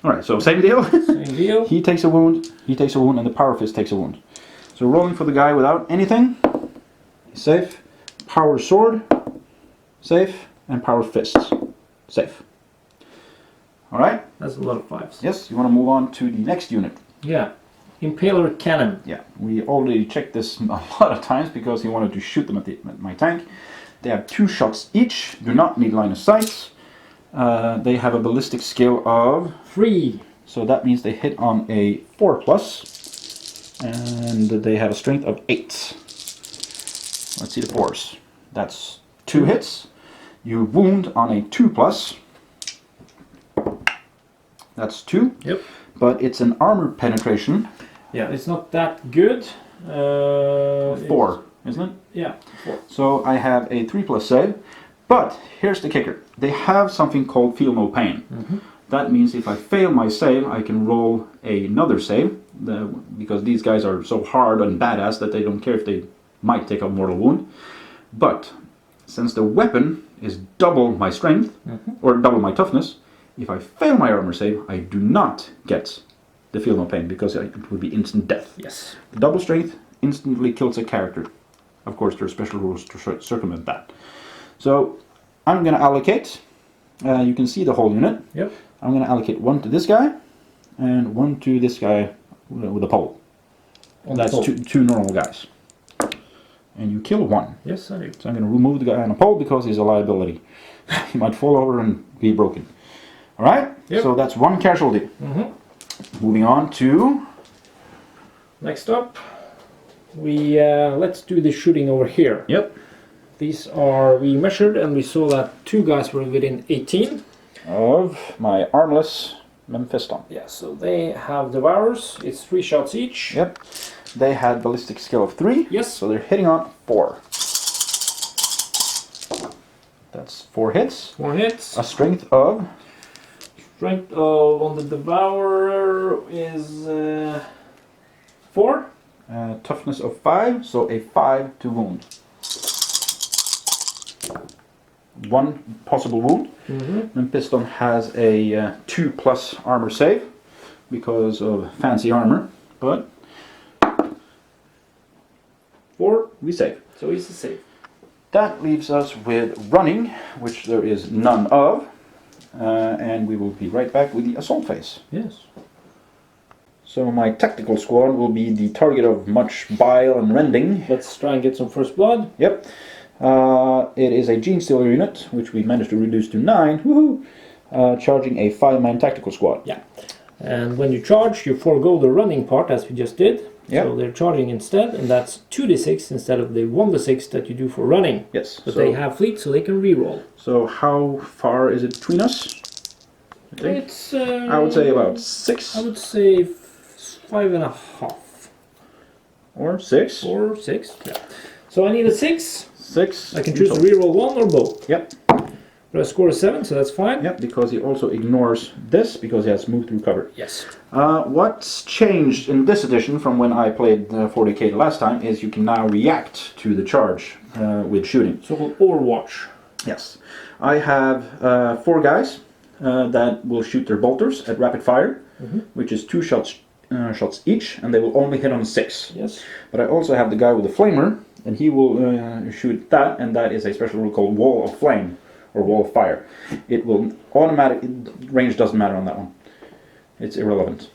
Alright, so same deal. Same deal. He takes a wound, and the Power Fist takes a wound. So rolling for the guy without anything. He's safe. Power Sword. Safe. And Power Fists. Safe. Alright? That's a lot of 5s. Yes, you want to move on to the next unit. Yeah. Impaler Cannon. Yeah, we already checked this a lot of times because he wanted to shoot them at my tank. They have 2 shots each, do not need line of sight. They have a ballistic skill of 3. So that means they hit on a 4+, and they have a strength of 8. Let's see the 4s. That's 2 hits. You wound on a 2+. That's 2. Yep. But it's an armor penetration. Yeah, it's not that good. 4, isn't it? Yeah, 4. So I have a 3+ save. But here's the kicker. They have something called Feel No Pain. Mm-hmm. That means if I fail my save, I can roll another save. Because these guys are so hard and badass that they don't care if they might take a mortal wound. But since the weapon is double my strength, or double my toughness, if I fail my armor save, I do not get the Feel No Pain, because it would be instant death. Yes. The double strength instantly kills a character. Of course, there are special rules to circumvent that. So I'm going to allocate, you can see the whole unit. Yep. I'm going to allocate 1 to this guy, and 1 to this guy with a pole. That's two normal guys. And you kill 1. Yes, I do. So I'm going to remove the guy on a pole because he's a liability. He might fall over and be broken. Alright? Yep. So that's 1 casualty. Moving on to... Next up, let's do the shooting over here. Yep. These are, we measured and we saw that 2 guys were within 18. Of my armless Mephiston. Yeah, so they have Devourers. It's 3 shots each. Yep. They had ballistic skill of 3. Yes. So they're hitting on 4. That's 4 hits. 4 hits. A strength of... Strength of on the Devourer is 4. Toughness of 5, so a 5 to wound. 1 possible wound. And Piston has a 2+ armor save because of fancy armor, but 4 we save. So he's a save. That leaves us with running, which there is none of, and we will be right back with the assault phase. Yes. So my tactical squad will be the target of much bile and rending. Let's try and get some first blood. Yep. It is a Gene Stealer unit, which we managed to reduce to 9, woohoo! Charging a 5-man tactical squad. Yeah. And when you charge, you forego the running part, as we just did. Yep. So they're charging instead, and that's 2d6 instead of the 1d6 that you do for running. Yes. But they have fleet, so they can reroll. So how far is it between us? It's... I would say about 6. I would say 5.5. Or 6. Or 6, yeah. So I need a 6. 6. I can choose to reroll 1 or both. Yep. But I score a 7, so that's fine. Yep, because he also ignores this, because he has moved through cover. Yes. What's changed in this edition from when I played 40k the last time is you can now react to the charge with shooting. So we'll overwatch. Yes. I have 4 guys that will shoot their bolters at rapid fire, which is 2 shots each, and they will only hit on 6. Yes. But I also have the guy with the flamer, and he will shoot that, and that is a special rule called Wall of Flame, or Wall of Fire. It will range doesn't matter on that one. It's irrelevant.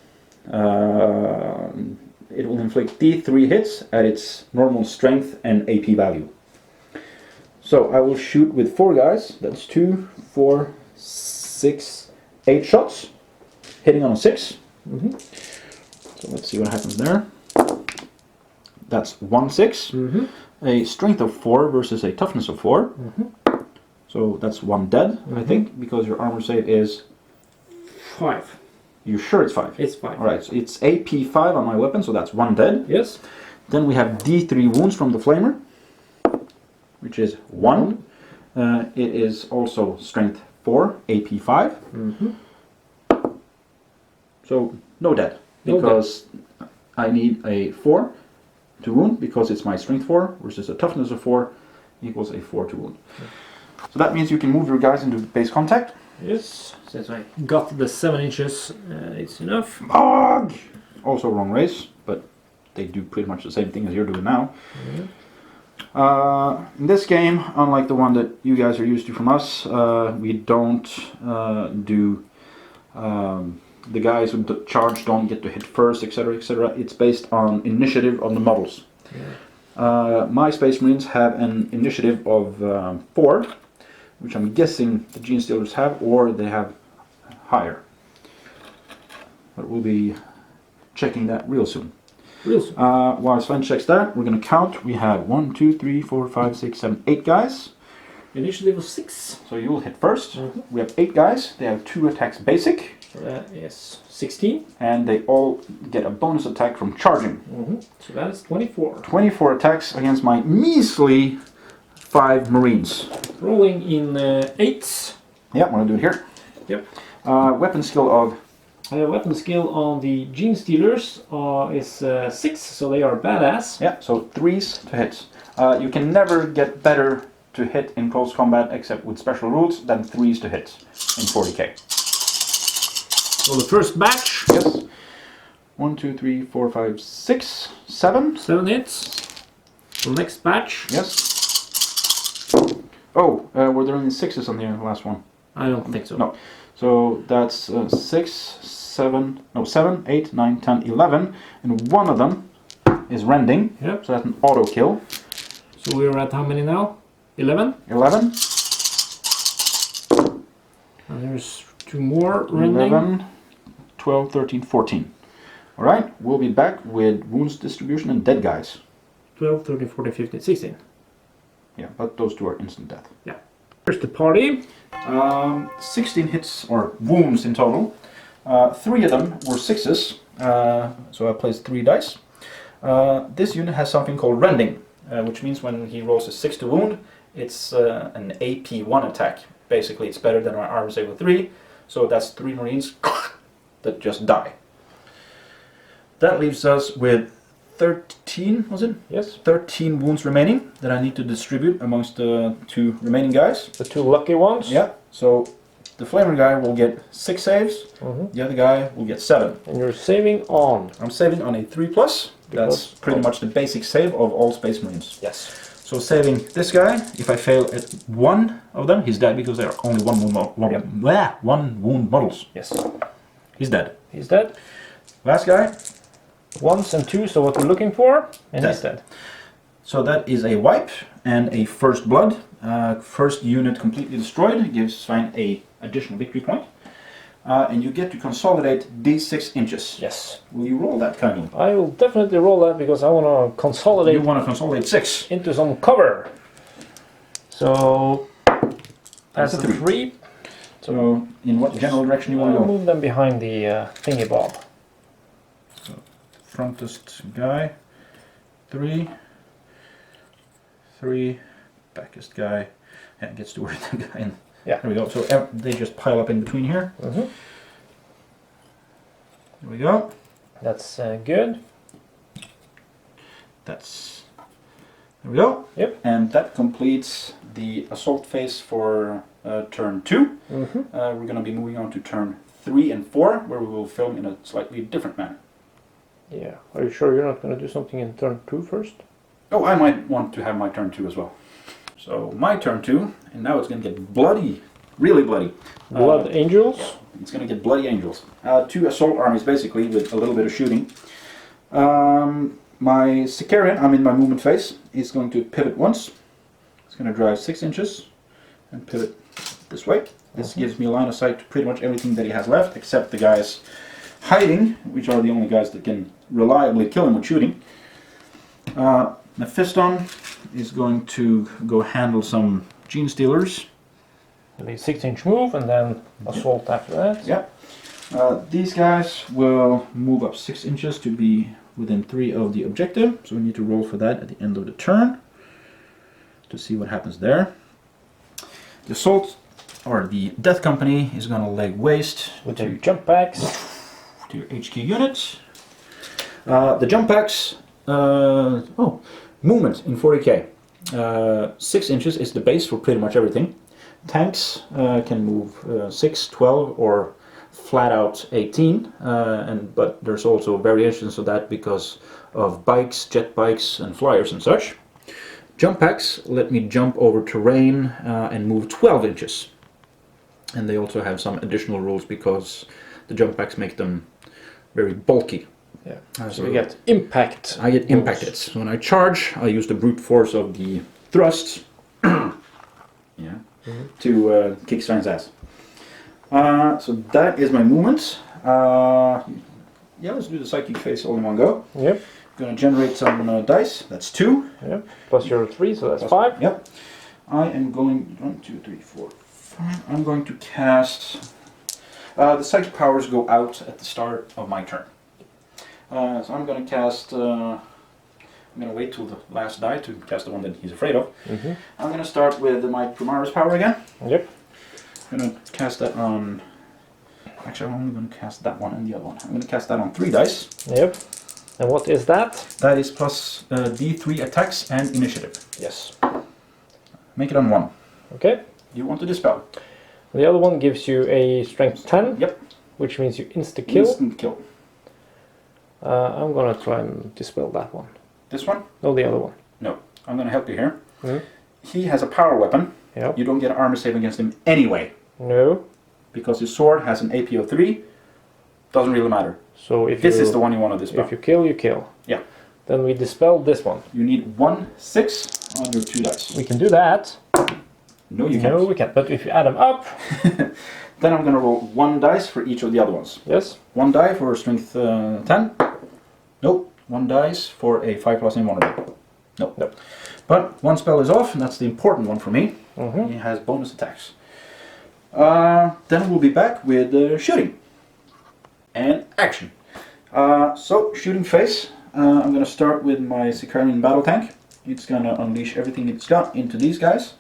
It will inflict D3 hits at its normal strength and AP value. So I will shoot with 4 guys. That's 2, 4, 6, 8 shots, hitting on a 6. So let's see what happens there. That's 1 6. A strength of 4 versus a toughness of 4. So that's 1 dead, I think, because your armor save is 5. You sure it's 5? It's 5. Alright, so it's AP 5 on my weapon, so that's 1 dead. Yes. Then we have D3 wounds from the flamer, which is 1. It is also strength 4, AP 5. So no dead, No because I need a 4 to wound, because it's my strength 4 versus a toughness of 4 equals a 4 to wound. So that means you can move your guys into base contact. Yes, since I got the 7 inches, it's enough. Bog! Also wrong race, but they do pretty much the same thing as you're doing now. In this game, unlike the one that you guys are used to from us, we don't do the guys with the charge don't get to hit first, etc., etc. It's based on initiative of the models. My Space Marines have an initiative of 4, which I'm guessing the Gene Stealers have, or they have higher. But we'll be checking that real soon. While Sven checks that, we're going to count. We have 1, 2, 3, 4, 5, 6, 7, 8 guys. Initiative of 6. So you'll hit first. We have 8 guys. They have 2 attacks basic. So that is 16. And they all get a bonus attack from charging. So that is 24. 24 attacks against my measly 5 Marines. Rolling in 8s. Yeah, I'm going to do it here. Yep. Weapon skill of... Weapon skill on the Gene Stealers is 6, so they are badass. Yeah, so 3s to hit. You can never get better to hit in close combat, except with special rules, than 3s to hit in 40k. So the first batch. Yes. 1, 2, 3, 4, 5, 6, 7. 7 hits. The next batch. Yes. Oh, were there only 6s on the last one? I don't think so. No. So that's 6, 7, 8, 9, 10, 11. And one of them is rending. Yep. So that's an auto kill. So we're at how many now? 11? 11. And there's 2 more rending. 11, 12, 13, 14. Alright, we'll be back with wounds distribution and dead guys. 12, 13, 14, 15, 16. Yeah, but those 2 are instant death. Yeah. Here's the party. 16 hits, or wounds in total. 3 of them were 6s, so I placed 3 dice. This unit has something called rending, which means when he rolls a 6 to wound, it's an AP1 attack. Basically, it's better than our arm save of 3, so that's 3 Marines that just die. That leaves us with 13, was it? Yes. 13 wounds remaining that I need to distribute amongst the 2 remaining guys. The 2 lucky ones. Yeah, so the flamer guy will get 6 saves, the other guy will get 7. And you're saving on. I'm saving on a 3+. That's pretty much the basic save of all Space Marines. Yes. So saving this guy, if I fail at 1 of them, he's dead because there are only 1 wound models. Yes. He's dead. He's dead. Last guy. 1s and 2s, so what we're looking for, and he's dead. So that is a wipe and a first blood. First unit completely destroyed gives Svein a additional victory point. And you get to consolidate these 6 inches. Yes. Will you roll that kindly? I will definitely roll that because I want to consolidate. You want to consolidate 6 into some cover. So that's a 3. So in what general direction you want to I'll go? move them behind the thingy bob. So frontest guy, 3, backest guy, and it gets to where the guy in. Yeah. There we go. So they just pile up in between here. There we go. That's good. There we go. Yep. And that completes the assault phase for turn 2. We're going to be moving on to turn 3 and 4, where we will film in a slightly different manner. Yeah. Are you sure you're not going to do something in turn 2 first? Oh, I might want to have my turn 2 as well. So my turn 2, and now it's going to get bloody, really bloody. Blood Angels? Yeah, it's going to get bloody angels. 2 assault armies basically with a little bit of shooting. My Sicarian, I'm in my movement phase, is going to pivot once. It's going to drive 6 inches and pivot this way. This gives me a line of sight to pretty much everything that he has left, except the guys hiding, which are the only guys that can reliably kill him with shooting. Mephiston is going to go handle some Gene Stealers. A 6-inch move and then assault after that. Yeah. These guys will move up 6 inches to be within 3 of the objective. So we need to roll for that at the end of the turn to see what happens there. The assault, or the Death Company, is going to lay waste with their jump packs. to your HQ unit. The jump packs, movement in 40k. 6 inches is the base for pretty much everything. Tanks can move 6, 12 or flat out 18, but there's also variations of that because of bikes, jet bikes and flyers and such. Jump packs let me jump over terrain and move 12 inches. And they also have some additional rules because the jump packs make them very bulky. Yeah. So you get impact. I get impacted. So when I charge, I use the brute force of the thrust to kick Stein's ass. So that is my movement. Let's do the psychic phase all in one go. Yep. Gonna generate some dice. That's 2. Yep. Plus your 3, so that's 5. Yep. I am going 1, 2, 3, 4, 5. I'm going to cast. The psychic powers go out at the start of my turn. So I'm going to cast. I'm going to wait till the last die to cast the one that he's afraid of. I'm going to start with my Primaris power again. Yep. I'm going to cast that on. Actually, I'm only going to cast that one and the other one. I'm going to cast that on 3 dice. Yep. And what is that? That is plus D3 attacks and initiative. Yes. Make it on 1. Okay. You want to dispel. The other one gives you a strength 10. Yep. Which means you insta-kill. Instant kill. I'm gonna try and dispel that one. This one? No, the other one. No. I'm going to help you here. He has a power weapon. Yep. You don't get an armor save against him anyway. No. Because his sword has an AP of 3. Doesn't really matter. So if this is the one you want to dispel. If you kill, you kill. Yeah. Then we dispel this one. You need 1, 6 on your 2 dice. We can do that. No, you can't. No, we can't. But if you add them up... Then I'm going to roll 1 dice for each of the other ones. Yes. 1 die for strength 10. Nope. 1 dice for a 5+ invulnerable. Nope. Nope. But 1 spell is off, and that's the important one for me. He has bonus attacks. Then we'll be back with shooting. And action. So, shooting phase. I'm going to start with my Sicarian battle tank. It's going to unleash everything it's got into these guys.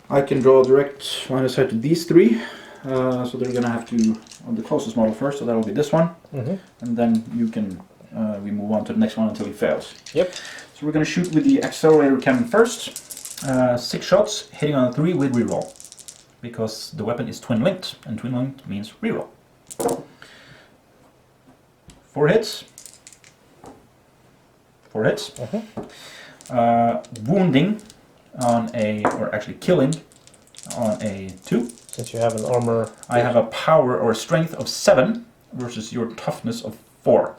I can draw a direct line of sight to these 3. So they're going to have to on the closest model first, so that'll be this one. And then you can we move on to the next one until he fails. Yep. So we're going to shoot with the accelerator cannon first. 6 shots, hitting on a 3 with reroll. Because the weapon is twin linked, and twin linked means reroll. 4 hits. 4 hits. Wounding on a, or actually killing on a 2. Since you have an armor... I have a power or strength of 7 versus your toughness of 4.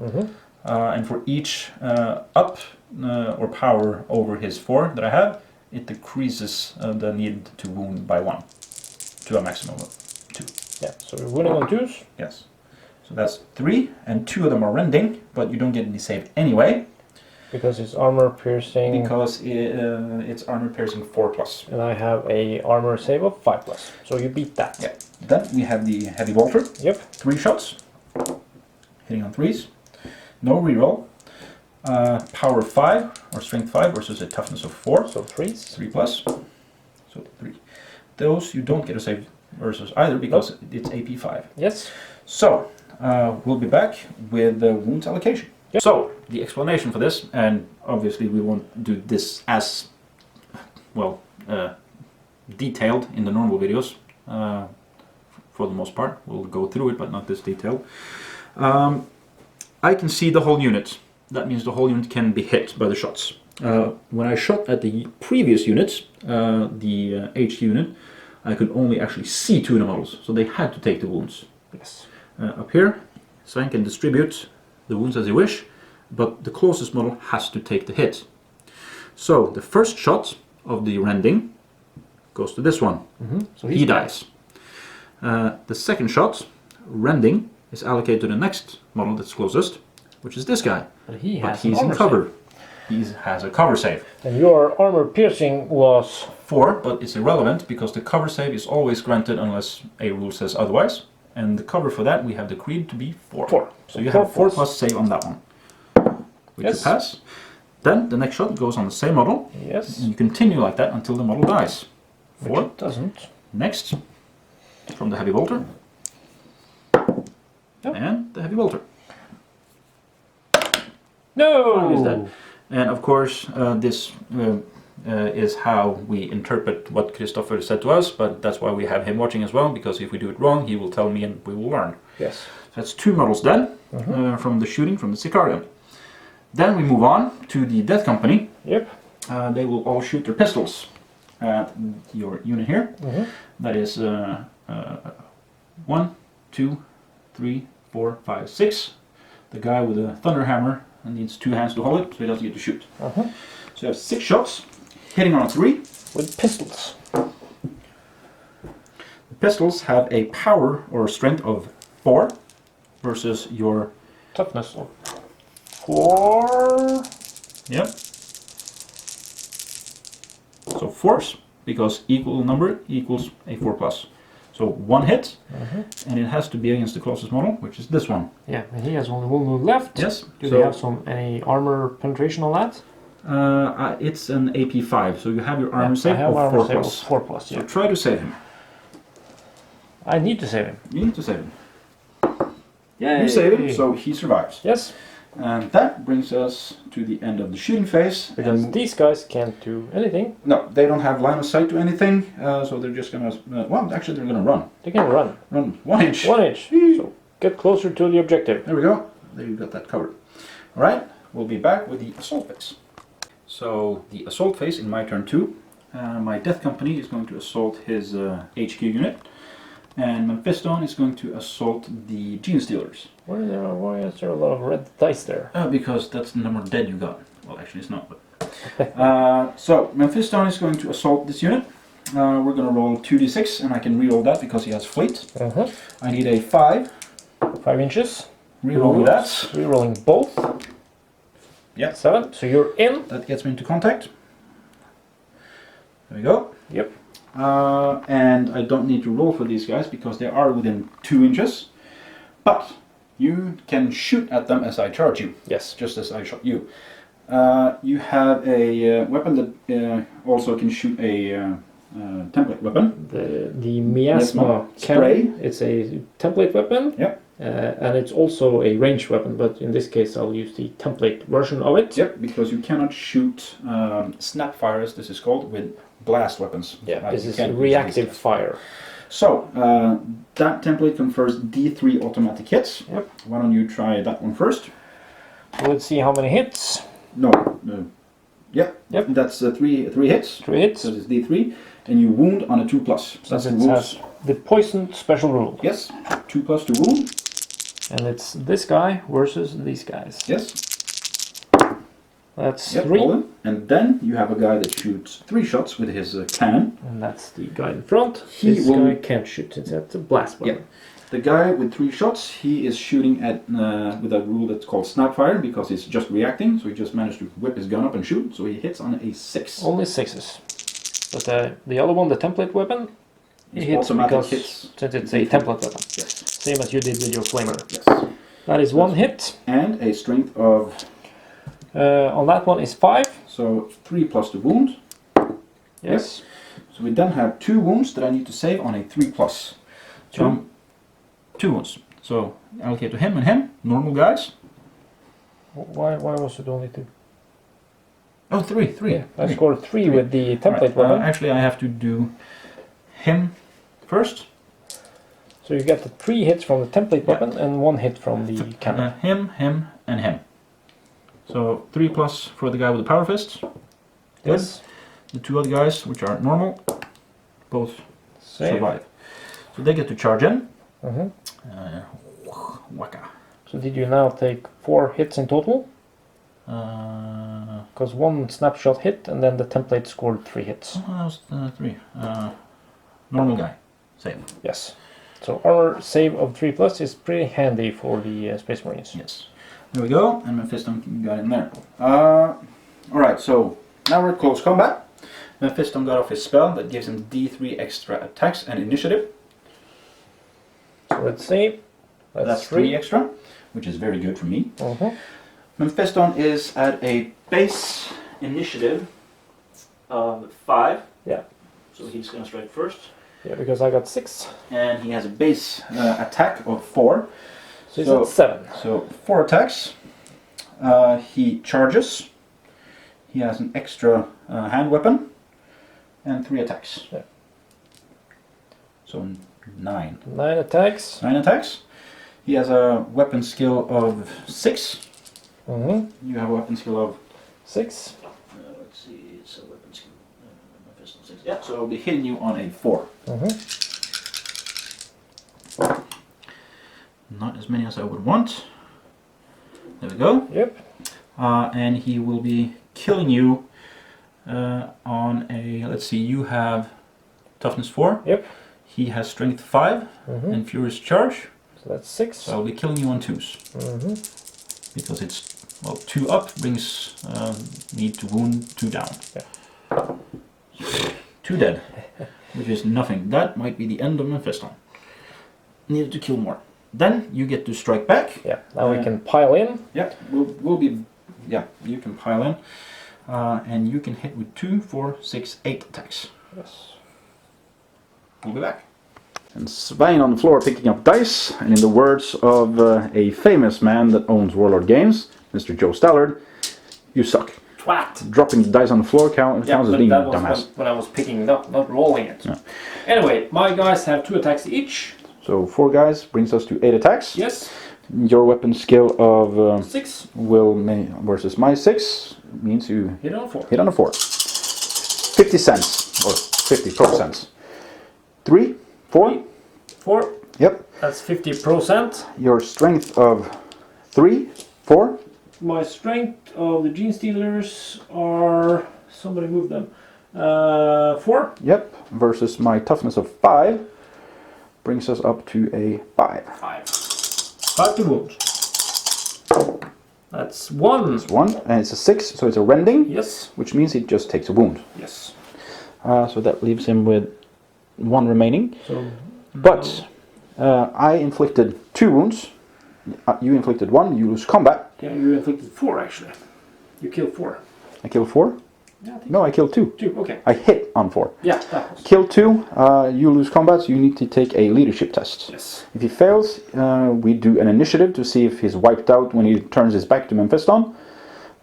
And for each up or power over his 4 that I have, it decreases the need to wound by 1 to a maximum of 2. Yeah, so we're wounding on 2s. Yes. So that's 3, and 2 of them are rending, but you don't get any save anyway. Because it's armor piercing. Because it's armor piercing 4+. And I have a armor save of 5+. So you beat that. Yeah. Then we have the heavy bolter. Yep. 3 shots. Hitting on 3s. No reroll. Power 5 or strength 5 versus a toughness of 4. So 3s. 3+. So 3. Those you don't get a save versus either because it's AP 5. Yes. So we'll be back with the wounds allocation. Yep. So the explanation for this, and obviously we won't do this as well detailed in the normal videos. For the most part, we'll go through it, but not this detailed. I can see the whole unit. That means the whole unit can be hit by the shots. When I shot at the previous units, the HQ unit, I could only actually see 2 of the models, so they had to take the wounds. Yes. Up here, Svein can distribute the wounds as he wish, but the closest model has to take the hit. So the first shot of the rending goes to this one. So he dies. The second shot, rending, is allocated to the next model that's closest, which is this guy. But he's in cover. He has a cover save. And your armor piercing was 4, but it's irrelevant because the cover save is always granted unless a rule says otherwise. And the cover for that we have decreed to be 4. 4. So you have 4+ save on that one, which you pass. Then the next shot goes on the same model. Yes. And you continue like that until the model dies. 4. Which it doesn't. Next, from the heavy bolter. And the heavy bolter. No! Is dead. And of course, this is how we interpret what Christopher said to us, but that's why we have him watching as well, because if we do it wrong, he will tell me and we will learn. Yes. So that's 2 models dead from the shooting from the Sicarian. Then we move on to the Death Company. Yep. They will all shoot their pistols at your unit here. That is 1, 2, 3, 4, 5, 6. The guy with the thunder hammer needs 2 hands to hold it, so he doesn't get to shoot. So you have 6 shots, hitting on a 3. With pistols. The pistols have a power or strength of 4 versus your toughness of 4. Yep. So force, because equal number equals a 4 plus. So 1 hit, and it has to be against the closest model, which is this one. Yeah, and he has only 1 move left. Yes. Do they have any armor penetration on that? It's an AP5, so you have your armor save I have of armor 4 save plus. of 4 plus, yeah. So try to save him. I need to save him. You need to save him. Yay! You save him, so he survives. Yes. And that brings us to the end of the shooting phase. Because these guys can't do anything. No, they don't have line of sight to anything, so they're just gonna... well, actually they're gonna run. They can run. Run 1 inch. 1 inch. So get closer to the objective. There we go. There you got that covered. Alright, we'll be back with the assault phase. So, the assault phase in my turn 2. My Death Company is going to assault his HQ unit. And Mephiston is going to assault the Gene Stealers. Why is there a lot of red dice there? Because that's the number of dead you got. Well, actually it's not, but... so, Mephiston is going to assault this unit. We're going to roll 2d6, and I can reroll that because he has fleet. I need a 5. 5 inches. Reroll that. Rerolling both. Yeah. 7. So you're in. That gets me into contact. There we go. Yep. And I don't need to roll for these guys because they are within 2 inches. But you can shoot at them as I charge you. Yes. Just as I shot you. You have a weapon that also can shoot a template weapon. The miasma spray. It's a template weapon. Yep. And it's also a ranged weapon, but in this case I'll use the template version of it. Yep, because you cannot shoot snapfire, as this is called, with blast weapons. Yeah, this is reactive fire. So, that template confers D3 automatic hits. Yep. Why don't you try that one first? Let's see how many hits. No. Yep. That's 3 hits. 3 hits. So it's D3, and you wound on a 2 plus. Since it has the poisoned special rule. Yes, 2 plus to wound. And it's this guy versus these guys. Yes. That's 3. And then you have a guy that shoots 3 shots with his cannon. And that's the guy in front. This guy can't shoot since that's a blast weapon. Yeah. The guy with 3 shots, he is shooting at with a rule that's called snapfire because he's just reacting. So he just managed to whip his gun up and shoot. So he hits on a 6. Only 6s. But the other one, the template weapon, it hits because since it's a template weapon. Yes. Same as you did with your flamer. Yes. That is 1 hit. And a strength of... on that one is 5. So 3 plus the wound. Yes. So we then have 2 wounds that I need to save on a 3 plus. So 2 wounds. So allocate to him and him, normal guys. Why was it only 2? Oh, 3. Yeah, I scored 3 with the template weapon. Actually, I have to do him first. So you get the 3 hits from the template weapon and 1 hit from the cannon. Him, and him. So 3 plus for the guy with the power fist. Yes. The 2 other guys, which are normal, both survive. So they get to charge in. Waka. So did you now take 4 hits in total? Because 1 snapshot hit and then the template scored 3 hits. That was 3. Normal guy. Save. Yes. So armor save of 3 plus is pretty handy for the Space Marines. Yes. There we go, and Mephiston got in there. Alright, so now we're at close combat. Mephiston got off his spell that gives him D3 extra attacks and initiative. So let's see. That's 3 extra, which is very good for me. Mephiston is at a base initiative of 5. Yeah. So he's going to strike first. Yeah, because I got 6. And he has a base attack of 4. So he's at 7. So 4 attacks. He charges. He has an extra hand weapon. And 3 attacks. Yeah. So 9. 9 attacks. 9 attacks. He has a weapon skill of 6. Mm-hmm. You have a weapon skill of 6. let's see, it's a weapon skill. Pistol 6. Yeah, so I'll be hitting you on a 4. Mm-hmm. Not as many as I would want. There we go. Yep. And he will be killing you on a, let's see, you have toughness 4. Yep. He has strength 5 and furious charge. So that's 6. So I'll be killing you on 2s. Because it's, well, 2 up brings me to wound 2 down. Yeah. 2 dead, which is nothing. That might be the end of my Mephiston. Needed to kill more. Then you get to strike back. Yeah, now we can pile in. Yeah, we'll be, yeah, you can pile in. And you can hit with 2, 4, 6, 8 attacks. Yes. We'll be back. And Svein on the floor picking up dice, and in the words of a famous man that owns Warlord Games, Mr. Joe Stallard, you suck. Twat! Dropping the dice on the floor counts as being a dumbass. When I was picking it up, not rolling it. Yeah. Anyway, my guys have 2 attacks each. So 4 guys brings us to 8 attacks. Yes. Your weapon skill of 6 versus my 6 means you hit on a 4. hit on a 4. 50 cents, or 50 pro cents. 3, 4. 4. Yep. That's 50%. Your strength of 3, 4. My strength of the Gene Stealers are... Somebody move them. 4. Yep. Versus my toughness of 5 brings us up to a 5. 5. 5 to wound. That's 1. It's 1, and it's a 6, so it's a rending. Yes. Which means he just takes a wound. Yes. So that leaves him with 1 remaining. So, but I inflicted 2 wounds. You inflicted 1. You lose combat. yeah, you inflicted 4 actually. You killed 4. I killed 4. Yeah, I think No, I killed 2. 2. Okay. I hit on 4. Yeah, that was. Kill 2. You lose combat. So you need to take a leadership test. Yes. If he fails, we do an initiative to see if he's wiped out when he turns his back to Mephiston.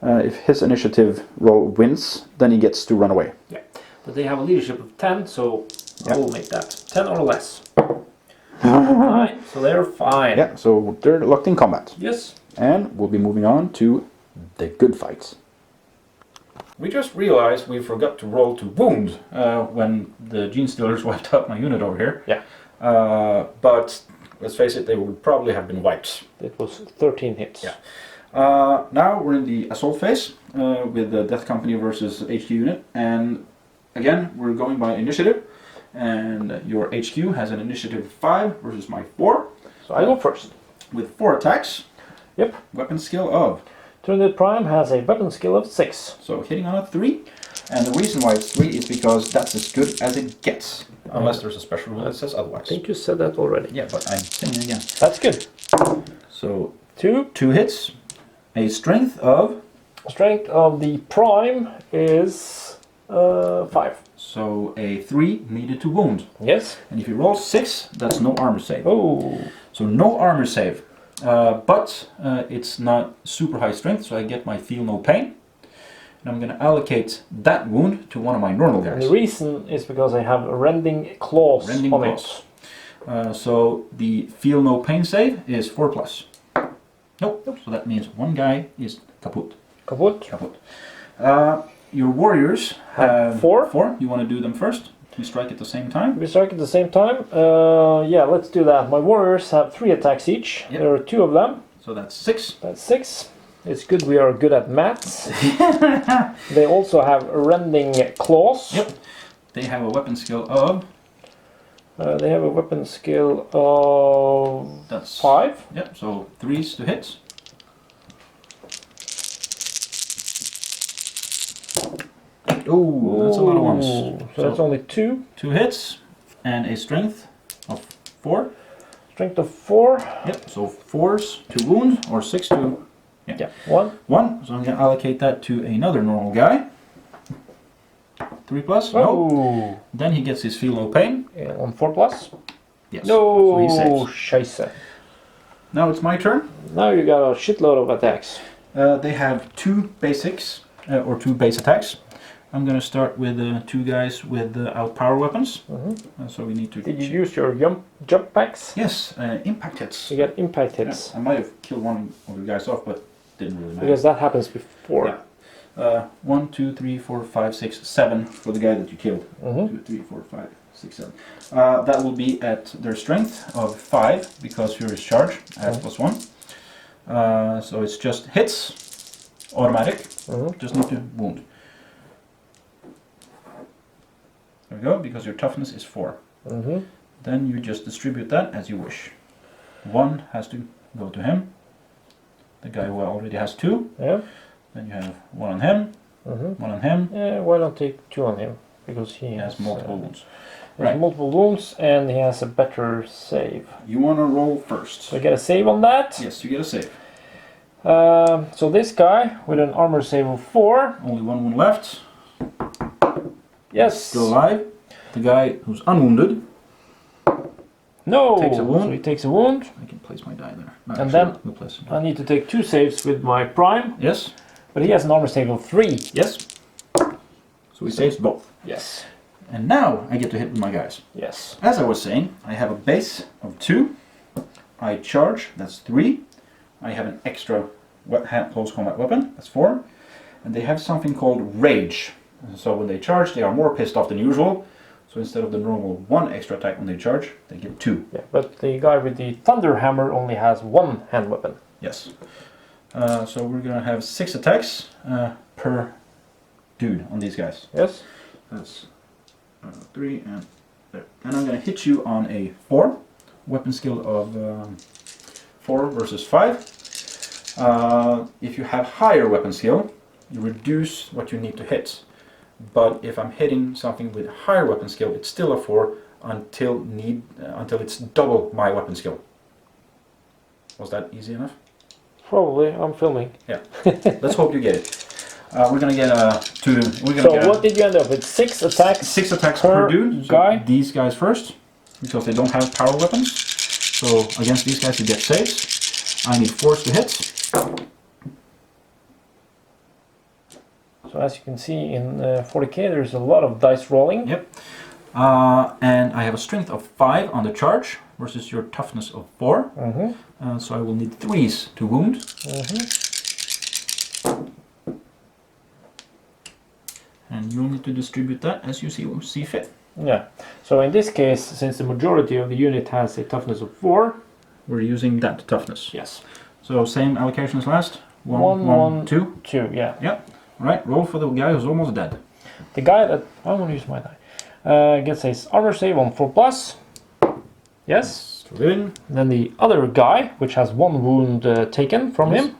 If his initiative roll wins, then he gets to run away. Yeah. But they have a leadership of 10, so I will make that 10 or less. 9, so they're fine. Yeah, so they're locked in combat. Yes. And we'll be moving on to the good fights. We just realized we forgot to roll to wound when the Gene Stealers wiped out my unit over here. Yeah. But let's face it, they would probably have been wiped. It was 13 hits. Yeah. Now we're in the assault phase with the Death Company versus HQ unit, and again we're going by initiative, and your HQ has an initiative 5 versus my 4. So I go first. With 4 attacks. Yep. Weapon skill of. Tyranids Prime has a weapon skill of 6. So hitting on a 3, and the reason why it's 3 is because that's as good as it gets, unless there's a special rule that says otherwise. I think you said that already. Yeah, but I'm saying it again. That's good. So 2. 2 hits, a strength of. Strength of the Prime is 5. So a 3 needed to wound. Yes. And if you roll 6, that's no armor save. Oh. So no armor save. But it's not super high strength, so I get my feel no pain. And I'm going to allocate that wound to one of my normal guys. And the reason is because I have a rending claws Rending on claws. it. So the feel no pain save is 4+. Nope. So that means one guy is kaput. Kaput. Kaput. Your warriors have 4. 4. You want to do them first? We strike at the same time. We strike at the same time. Yeah, let's do that. My warriors have 3 attacks each. Yep. There are 2 of them. So that's 6. That's 6. It's good we are good at maths. They also have rending claws. Yep. They have a weapon skill of. They have a weapon skill of That's 5. Yep. So 3s to hit. Oh, that's a lot of ones. So that's only 2. 2 hits and a strength of 4. Strength of 4. Yep. So 4s to wound or 6 to. Yeah. 1. 1. So I'm going to allocate that to another normal guy. 3+. No. Oh. Then he gets his feel no pain. On 4+. Yes. No. So he saves. Scheisse. now it's my turn. Now you got a shitload of attacks. They have two basics, or two base attacks. I'm going to start with two guys with outpower weapons. So we need to... Did you use your jump packs? Yes, impact hits. You get impact hits. Yeah, I might have killed one of the guys off, but didn't really matter. Because that happens before. Yeah. 1, 2, 3, 4, 5, 6, 7 for the guy that you killed. 2, 3, 4, 5, 6, 7. That will be at their strength of 5 because Fury's charge adds +1. So it's just hits, automatic. Just need to wound. There we go, because your toughness is 4. Then you just distribute that as you wish. 1 has to go to him. The guy who already has 2. Yeah. Then you have 1 on him. 1 on him. Yeah, why not take 2 on him? Because he has multiple wounds. He has multiple wounds and he has a better save. You want to roll first. So I get a save on that. Yes, you get a save. So this guy with an armor save of 4. Only 1 wound left. Yes. Still alive. The guy who's unwounded. No. Takes a wound. So he takes a wound. I can place my die there. No, And then I need to take 2 saves with my prime. Yes. But he has an armor save of 3. Yes. So he saves both. Yes. And now I get to hit with my guys. Yes. As I was saying, I have a base of 2. I charge, that's 3. I have an extra close combat weapon, that's 4. And they have something called rage. So when they charge, they are more pissed off than usual. So instead of the normal 1 extra attack when they charge, they get 2. Yeah, but the guy with the thunder hammer only has 1 hand weapon. Yes. So we're gonna have 6 attacks per dude on these guys. Yes. That's 3 and there. And I'm gonna hit you on a 4. Weapon skill of 4 versus 5. If you have higher weapon skill, you reduce what you need to hit. But if I'm hitting something with higher weapon skill, it's still a 4 until it's double my weapon skill. Was that easy enough? Probably. I'm filming. Yeah. Let's hope you get it. We're gonna get what did you end up with? 6 attacks? 6 attacks per dude. Guy? So these guys first, because they don't have power weapons. So against these guys you get saves. I need 4 to hit. So as you can see in 40k there's a lot of dice rolling. Yep. And I have a strength of 5 on the charge versus your toughness of 4. So I will need 3s to wound. And you'll need to distribute that as you see fit. Yeah. So in this case, since the majority of the unit has a toughness of 4, we're using that toughness. Yes. So same allocation as last. 1, 1, 2. 2. Yeah. Yep. Alright, roll for the guy who's almost dead. The guy that I want to use my die gets his armor save on 4+. Yes. Then the other guy, which has 1 wound taken from him.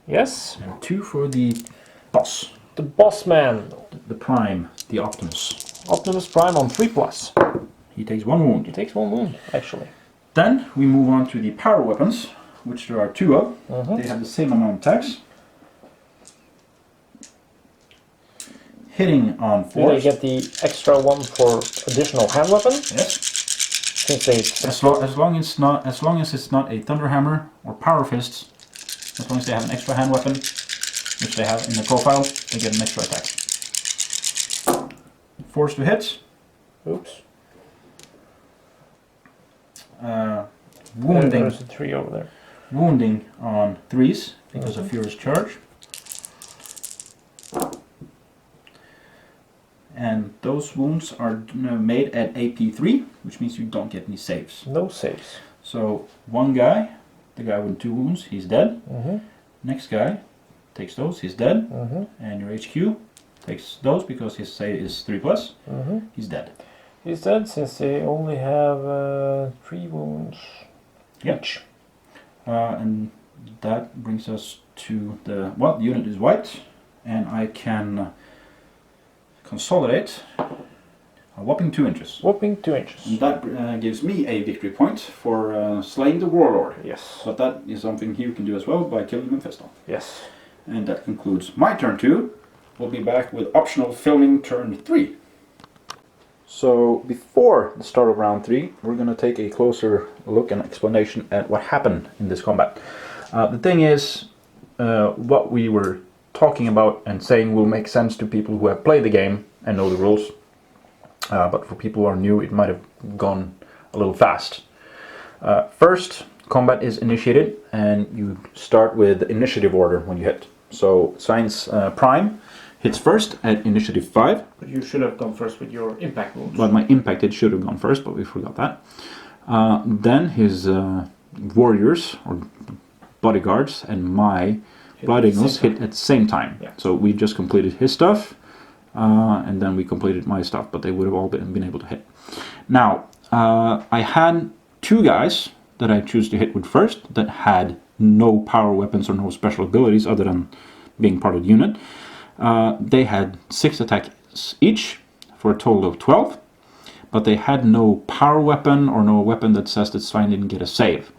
Yes. And 2 for the boss. The boss man. The Prime, the Optimus. Optimus Prime on 3+. He takes 1 wound. He takes 1 wound, actually. Then we move on to the power weapons, which there are 2 of. They have the same amount of attacks. Hitting on 4. Do they get the extra 1 for additional hand weapon? Yes. Since they as long as it's not a thunder hammer or power fists, as long as they have an extra hand weapon, which they have in the profile, they get an extra attack. 4s to hit. Oops. Wounding. There's a 3 over there. Wounding on 3s because of Fury's charge. And those wounds are made at AP3, which means you don't get any saves. No saves. So 1 guy, the guy with 2 wounds, he's dead. Next guy takes those, he's dead. And your HQ takes those because his save is 3+. He's dead. He's dead since they only have 3 wounds each. And that brings us to the unit is white, and I can consolidate a whopping 2 inches. Whopping 2 inches. And that gives me a victory point for slaying the warlord. Yes. But that is something you can do as well by killing him in fist on. Yes. And that concludes my turn 2. We'll be back with optional filming turn 3. So before the start of round 3, we're going to take a closer look and explanation at what happened in this combat. The thing is, what we were talking about and saying will make sense to people who have played the game and know the rules. But for people who are new, it might have gone a little fast. First, combat is initiated, and you start with initiative order when you hit. So Science Prime hits first at initiative 5. But you should have gone first with your impact wounds. Well, my impact hit should have gone first, but we forgot that. Then his warriors, or bodyguards, and my blood angels hit at the same time. Yeah. So we just completed his stuff, and then we completed my stuff, but they would have all been able to hit. Now, I had 2 guys that I choose to hit with first that had no power weapons or no special abilities other than being part of the unit. They had 6 attacks each for a total of 12, but they had no power weapon or no weapon that says that Svein didn't get a save.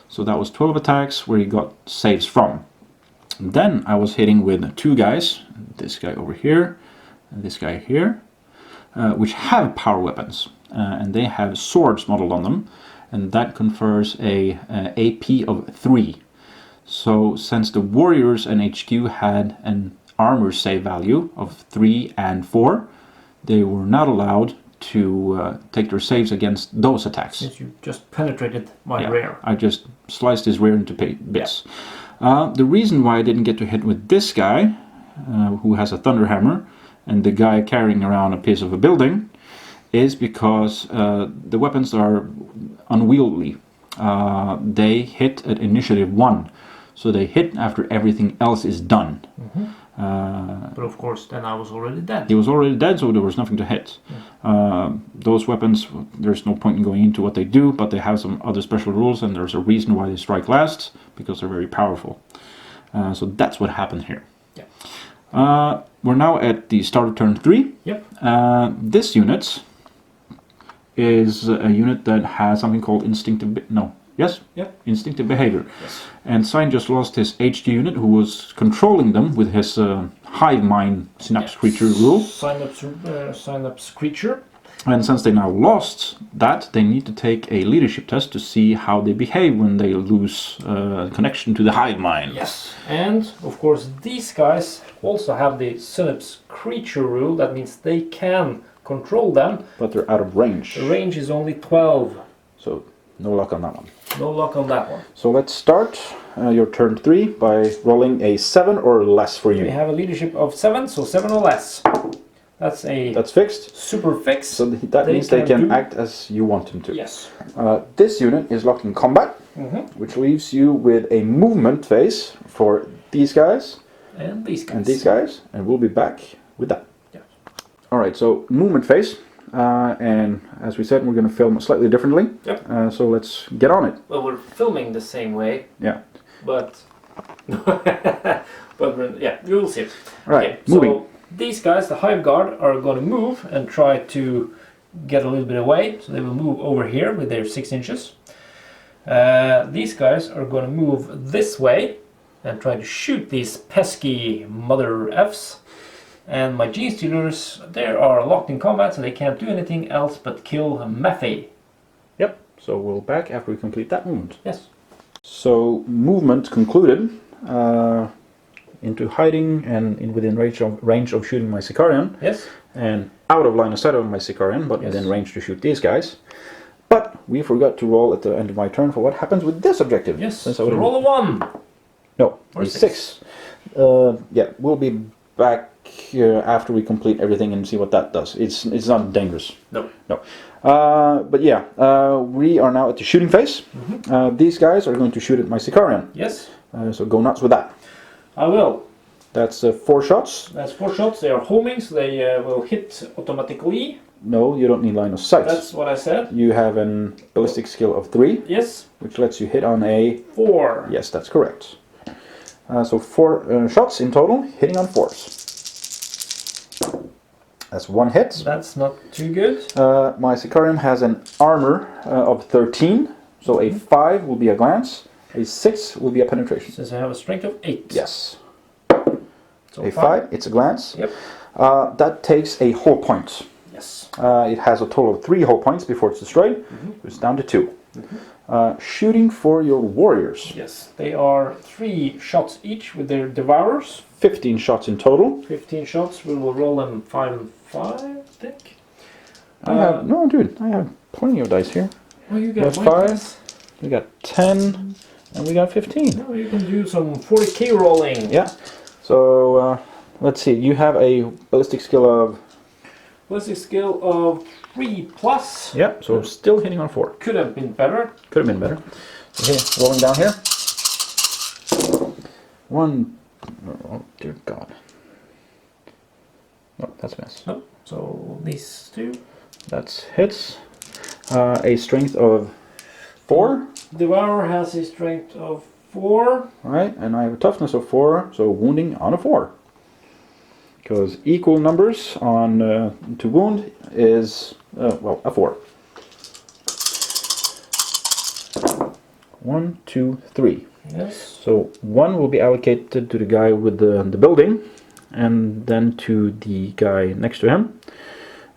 So that was 12 attacks where he got saves from. Then I was hitting with 2 guys, this guy over here and this guy here, which have power weapons, and they have swords modeled on them, and that confers a AP of 3. So since the warriors and HQ had an armor save value of 3 and 4, they were not allowed to take their saves against those attacks. Since you just penetrated my Yeah, rear. I just sliced his rear into bits. The reason why I didn't get to hit with this guy, who has a thunder hammer, and the guy carrying around a piece of a building, is because the weapons are unwieldy. They hit at initiative 1, so they hit after everything else is done. But of course, then I was already dead. He was already dead, so there was nothing to hit. Those weapons, there's no point in going into what they do, but they have some other special rules, and there's a reason why they strike last, because they're very powerful. So that's what happened here. Yeah. We're now at the start of turn 3. Yep. This unit is a unit that has something called instinctive... instinctive behavior. Yes. And Sign just lost his HG unit, who was controlling them with his hive mind synapse creature rule. Synapse creature. And since they now lost that, they need to take a leadership test to see how they behave when they lose connection to the hive mind. Yes. And of course, these guys also have the synapse creature rule. That means they can control them. But they're out of range. The range is only 12. So no luck on that one. No luck on that one. So let's start your turn 3 by rolling a 7 or less for you. We have a leadership of 7, so 7 or less. That's fixed. super fix. So that means they can act as you want them to. Yes. This unit is locked in combat, which leaves you with a movement phase for these guys And these guys. and these guys, and we'll be back with that. Yeah. Alright, so movement phase, and as we said, we're going to film slightly differently. Yep. So let's get on it. Well, we're filming the same way, Yeah. but yeah, we will see. Alright, Okay, moving. so these guys, the Hive Guard, are going to move and try to get a little bit away. So they will move over here with their 6 inches. These guys are going to move this way and try to shoot these pesky mother Fs. And my Gene Stealers, they are locked in combat, so they can't do anything else but kill Methy. Yep, so we'll back after we complete that movement. Yes. So movement concluded. Into hiding and within range of shooting my Sicarian. Yes. And out of line of sight of my Sicarian, but Yes. within range to shoot these guys. But we forgot to roll at the end of my turn for what happens with this objective. Yes. Since I So would've- roll a 1. No, Or a 6. 6. Yeah, we'll be back after we complete everything and see what that does. It's not dangerous. No. No. But yeah, we are now at the shooting phase. These guys are going to shoot at my Sicarian. Yes. So go nuts with that. I will. That's 4 shots. That's 4 shots. They are homing, so they will hit automatically. No, you don't need line of sight. That's what I said. You have an ballistic skill of 3, Yes. which lets you hit on a... 4. Yes, that's correct. So 4 shots in total, hitting on 4s. That's 1 hit. That's not too good. My Sicarian has an armor of 13, so a 5 will be a glance, a 6 will be a penetration. Since I have a strength of 8. Yes. So A 5, it's a glance. Yep. That takes a whole point. Yes. It has a total of 3 hull points before it's destroyed. It's down to 2. Shooting for your warriors. Yes, they are 3 shots each with their devourers. 15 shots in total. 15 shots. We will roll them 5 and 5, I think. No, dude, I have plenty of dice here. Oh, you got 5. We got 10, and we got 15. No, you can do some 40k rolling. Yeah. So let's see. You have a ballistic skill of. Ballistic skill of 3+. Yeah. So still hitting on 4. Could have been better. Could have been better. Okay, rolling down here. 1. Oh dear God. Oh, that's a miss. No. So these 2. That's hits. A strength of 4. Devourer has a strength of 4. Right, and I have a toughness of 4, so wounding on a 4. Because equal numbers on to wound is, well, a 4. 1, 2, 3. Yes. So 1 will be allocated to the guy with the building, and then to the guy next to him,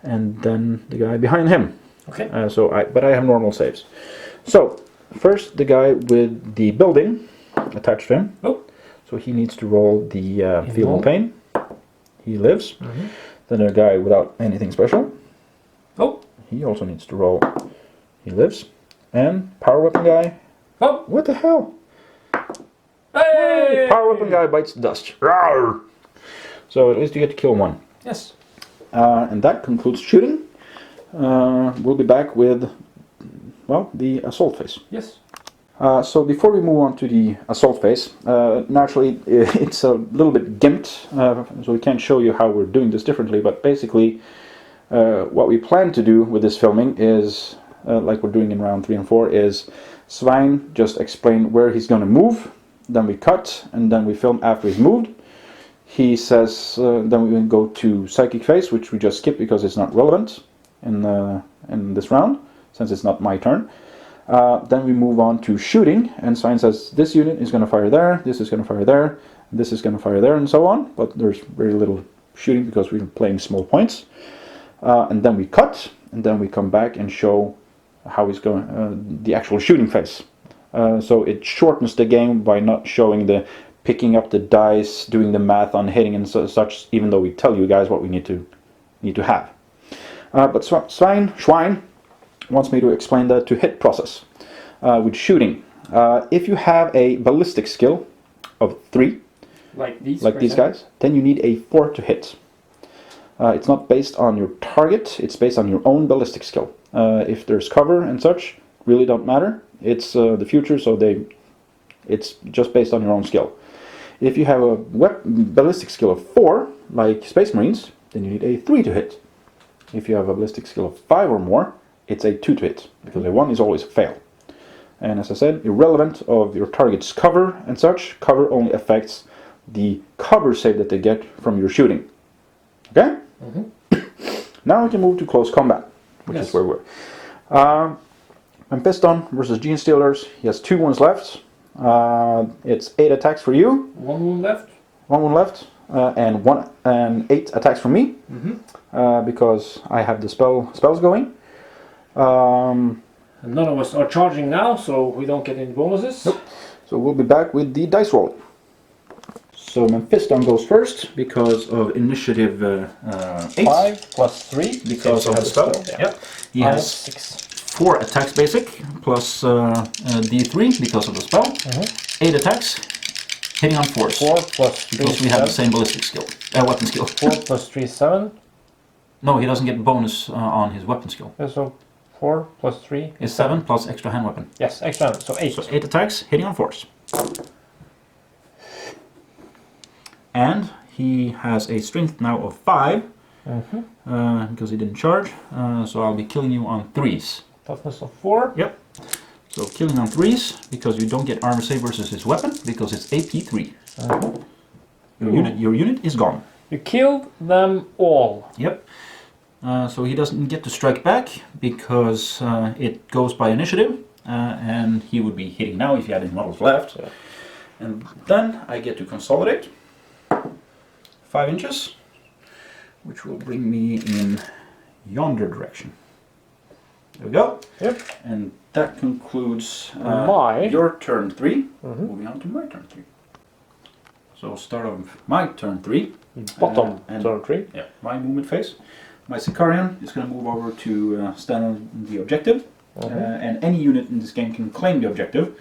and then the guy behind him. Okay. But I have normal saves. So first, the guy with the building attached to him. Oh. So he needs to roll the Feel No Pain. He lives. Mm-hmm. Then a guy without anything special. Oh. He also needs to roll. He lives. And Power Weapon guy. Oh. What the hell? Hey! Power Weapon guy bites dust. Rawr! So at least you get to kill 1. Yes. And that concludes shooting. We'll be back with, well, the assault phase. Yes. So before we move on to the assault phase, naturally it's a little bit gimped, so we can't show you how we're doing this differently, but basically what we plan to do with this filming is, like we're doing in round 3 and 4, is Svein just explain where he's going to move, then we cut, and then we film after he's moved. He says, then we go to psychic phase, which we just skip because it's not relevant in this round, since it's not my turn. Then we move on to shooting, and Svein says this unit is going to fire there, this is going to fire there, this is going to fire there, and so on. But there's very little shooting because we're playing small points. And then we cut, and then we come back and show how he's going, the actual shooting phase. So it shortens the game by not showing the picking up the dice, doing the math on hitting and such, even though we tell you guys what we need to have. But Svein wants me to explain the to hit process with shooting. If you have a ballistic skill of 3, like these guys, then you need a 4 to hit. It's not based on your target, it's based on your own ballistic skill. If there's cover and such, really don't matter. It's the future, so it's just based on your own skill. If you have a ballistic skill of 4, like Space Marines, then you need a 3 to hit. If you have a ballistic skill of 5 or more, it's a 2 to hit, because a 1 is always a fail. And as I said, irrelevant of your target's cover and such, cover only affects the cover save that they get from your shooting. Okay? Now we can move to close combat, which is where we're. And Piston versus Gene Stealers, he has 2 wounds left. It's 8 attacks for you. 1 wound left. 1 wound left, and 8 attacks for me, because I have the spells going. None of us are charging now, so we don't get any bonuses. Nope. So we'll be back with the dice roll. So Mephiston goes first because of initiative 8. 5 plus 3 because of the spell. Yep. He has 6. 4 attacks basic plus D3 because of the spell. 8 attacks, hitting on 4s. 4 plus 3 because we have the same ballistic skill, weapon skill. 4 plus 3 7. No, he doesn't get bonus on his weapon skill. So 4 plus 3 is 7 plus extra hand weapon. Yes, extra hand, so 8. So 8 attacks, hitting on 4s. And he has a strength now of 5, because he didn't charge, so I'll be killing you on 3s. Toughness of 4. Yep. So killing on 3s, because you don't get armor save versus his weapon, because it's AP 3. Your unit is gone. You killed them all. Yep. So he doesn't get to strike back, because it goes by initiative, and he would be hitting now if he had any models left. Yeah. And then I get to consolidate 5 inches, which will bring me in yonder direction. There we go. Yep. And that concludes My your turn 3. Moving on to my turn 3. So start of my turn 3. Bottom and turn 3. Yeah, my movement phase. My Sicarian is going to move over to stand on the objective. And any unit in this game can claim the objective,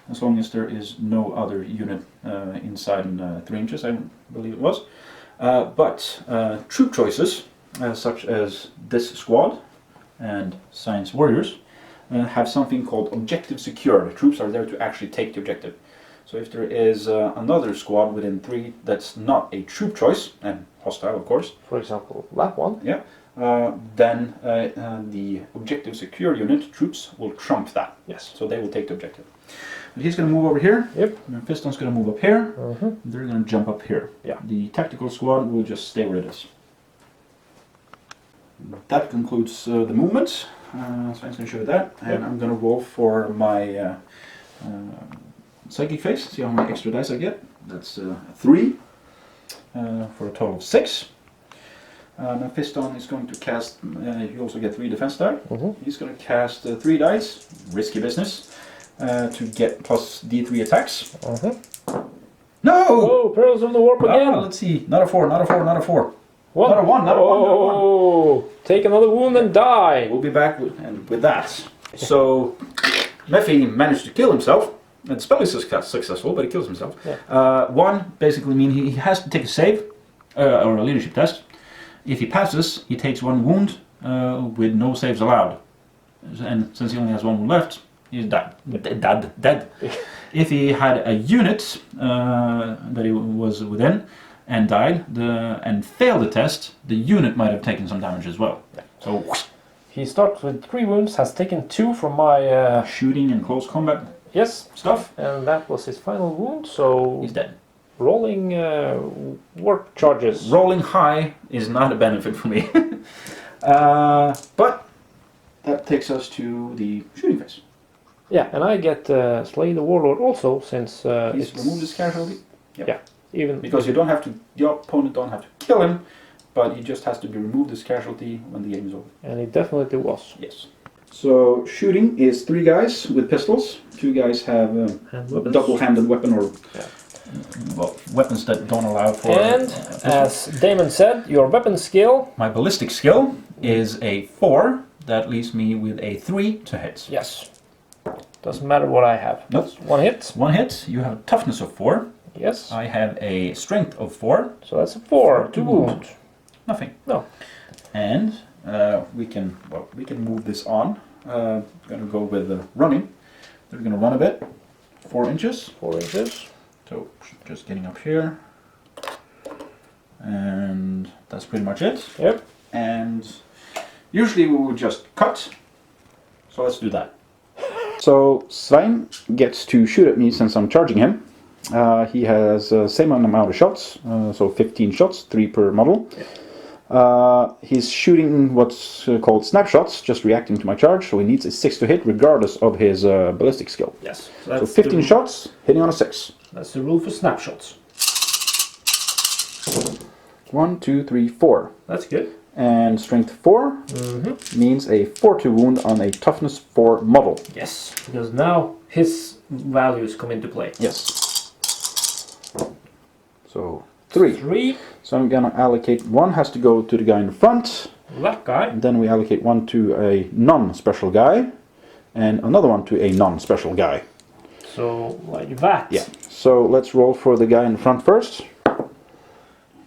as long as there is no other unit inside 3 inches, I believe it was. But troop choices, such as this squad and Science Warriors, have something called objective secure. The troops are there to actually take the objective. So if there is another squad within 3 that's not a troop choice, and hostile of course. For example, that one. Yeah. Then the objective secure unit troops will trump that. Yes. So they will take the objective. And he's going to move over here. Yep. And Piston's going to move up here. They're going to jump up here. Yeah. The tactical squad will just stay where it is. That concludes the movements. So I'm going to show you that. And I'm going to roll for my psychic phase. See how many extra dice I get. That's 3 for a total of 6. Now Piston is going to cast, you also get 3 defense die. He's going to cast 3 dice, risky business, to get plus D3 attacks. No! Oh, Perils of the Warp again! Let's see, not a 4, not a 4, not a 4. What? Not a 1, not a 1, not a 1. Oh, take another wound and die! We'll be back with that. So, Mephi managed to kill himself. The spell is successful, but he kills himself. Yeah. 1 basically means he has to take a save, or a leadership test. If he passes, he takes 1 wound with no saves allowed. And since he only has 1 wound left, he's dead. Dead. If he had a unit that he was within and died and failed the test, the unit might have taken some damage as well. Yeah. So he starts with 3 wounds, has taken 2 from my shooting and close combat stuff. And that was his final wound, so He's dead. Rolling work charges. Rolling high is not a benefit for me. But that takes us to the shooting phase. Yeah, and I get Slay the Warlord also, since He's removed his casualty. Yep. Yeah, even Because you don't have to, the opponent don't have to kill him, but he just has to be removed as casualty when the game is over. and it definitely was. Yes. So shooting is 3 guys with pistols. 2 guys have a double-handed weapon or well, weapons that don't allow for. And as Damon said, your weapon skill. My ballistic skill is a 4. That leaves me with a 3 to hit. Yes. Doesn't matter what I have. Nope. That's 1 hit. 1 hit. You have a toughness of 4. Yes. I have a strength of 4. So that's a 4 to wound. Nothing. No. And we can move this on. Gonna go with running. They're gonna run a bit. 4 inches. 4 inches. So just getting up here. And that's pretty much it. Yep. And usually we would just cut. So let's do that. So Svein gets to shoot at me since I'm charging him. He has the same amount of shots, so 15 shots, 3 per model. He's shooting what's called snapshots, just reacting to my charge, so he needs a 6 to hit regardless of his ballistic skill. Yes. So 15 shots, hitting on a 6. That's the rule for snapshots. 1, 2, 3, 4. That's good. And strength 4 means a 4 to wound on a toughness 4 model. Yes, because now his values come into play. Yes. So 3. 3. So I'm gonna allocate 1 has to go to the guy in the front. That guy. And then we allocate 1 to a non-special guy, and another 1 to a non-special guy. So like that. Yeah. So let's roll for the guy in the front first.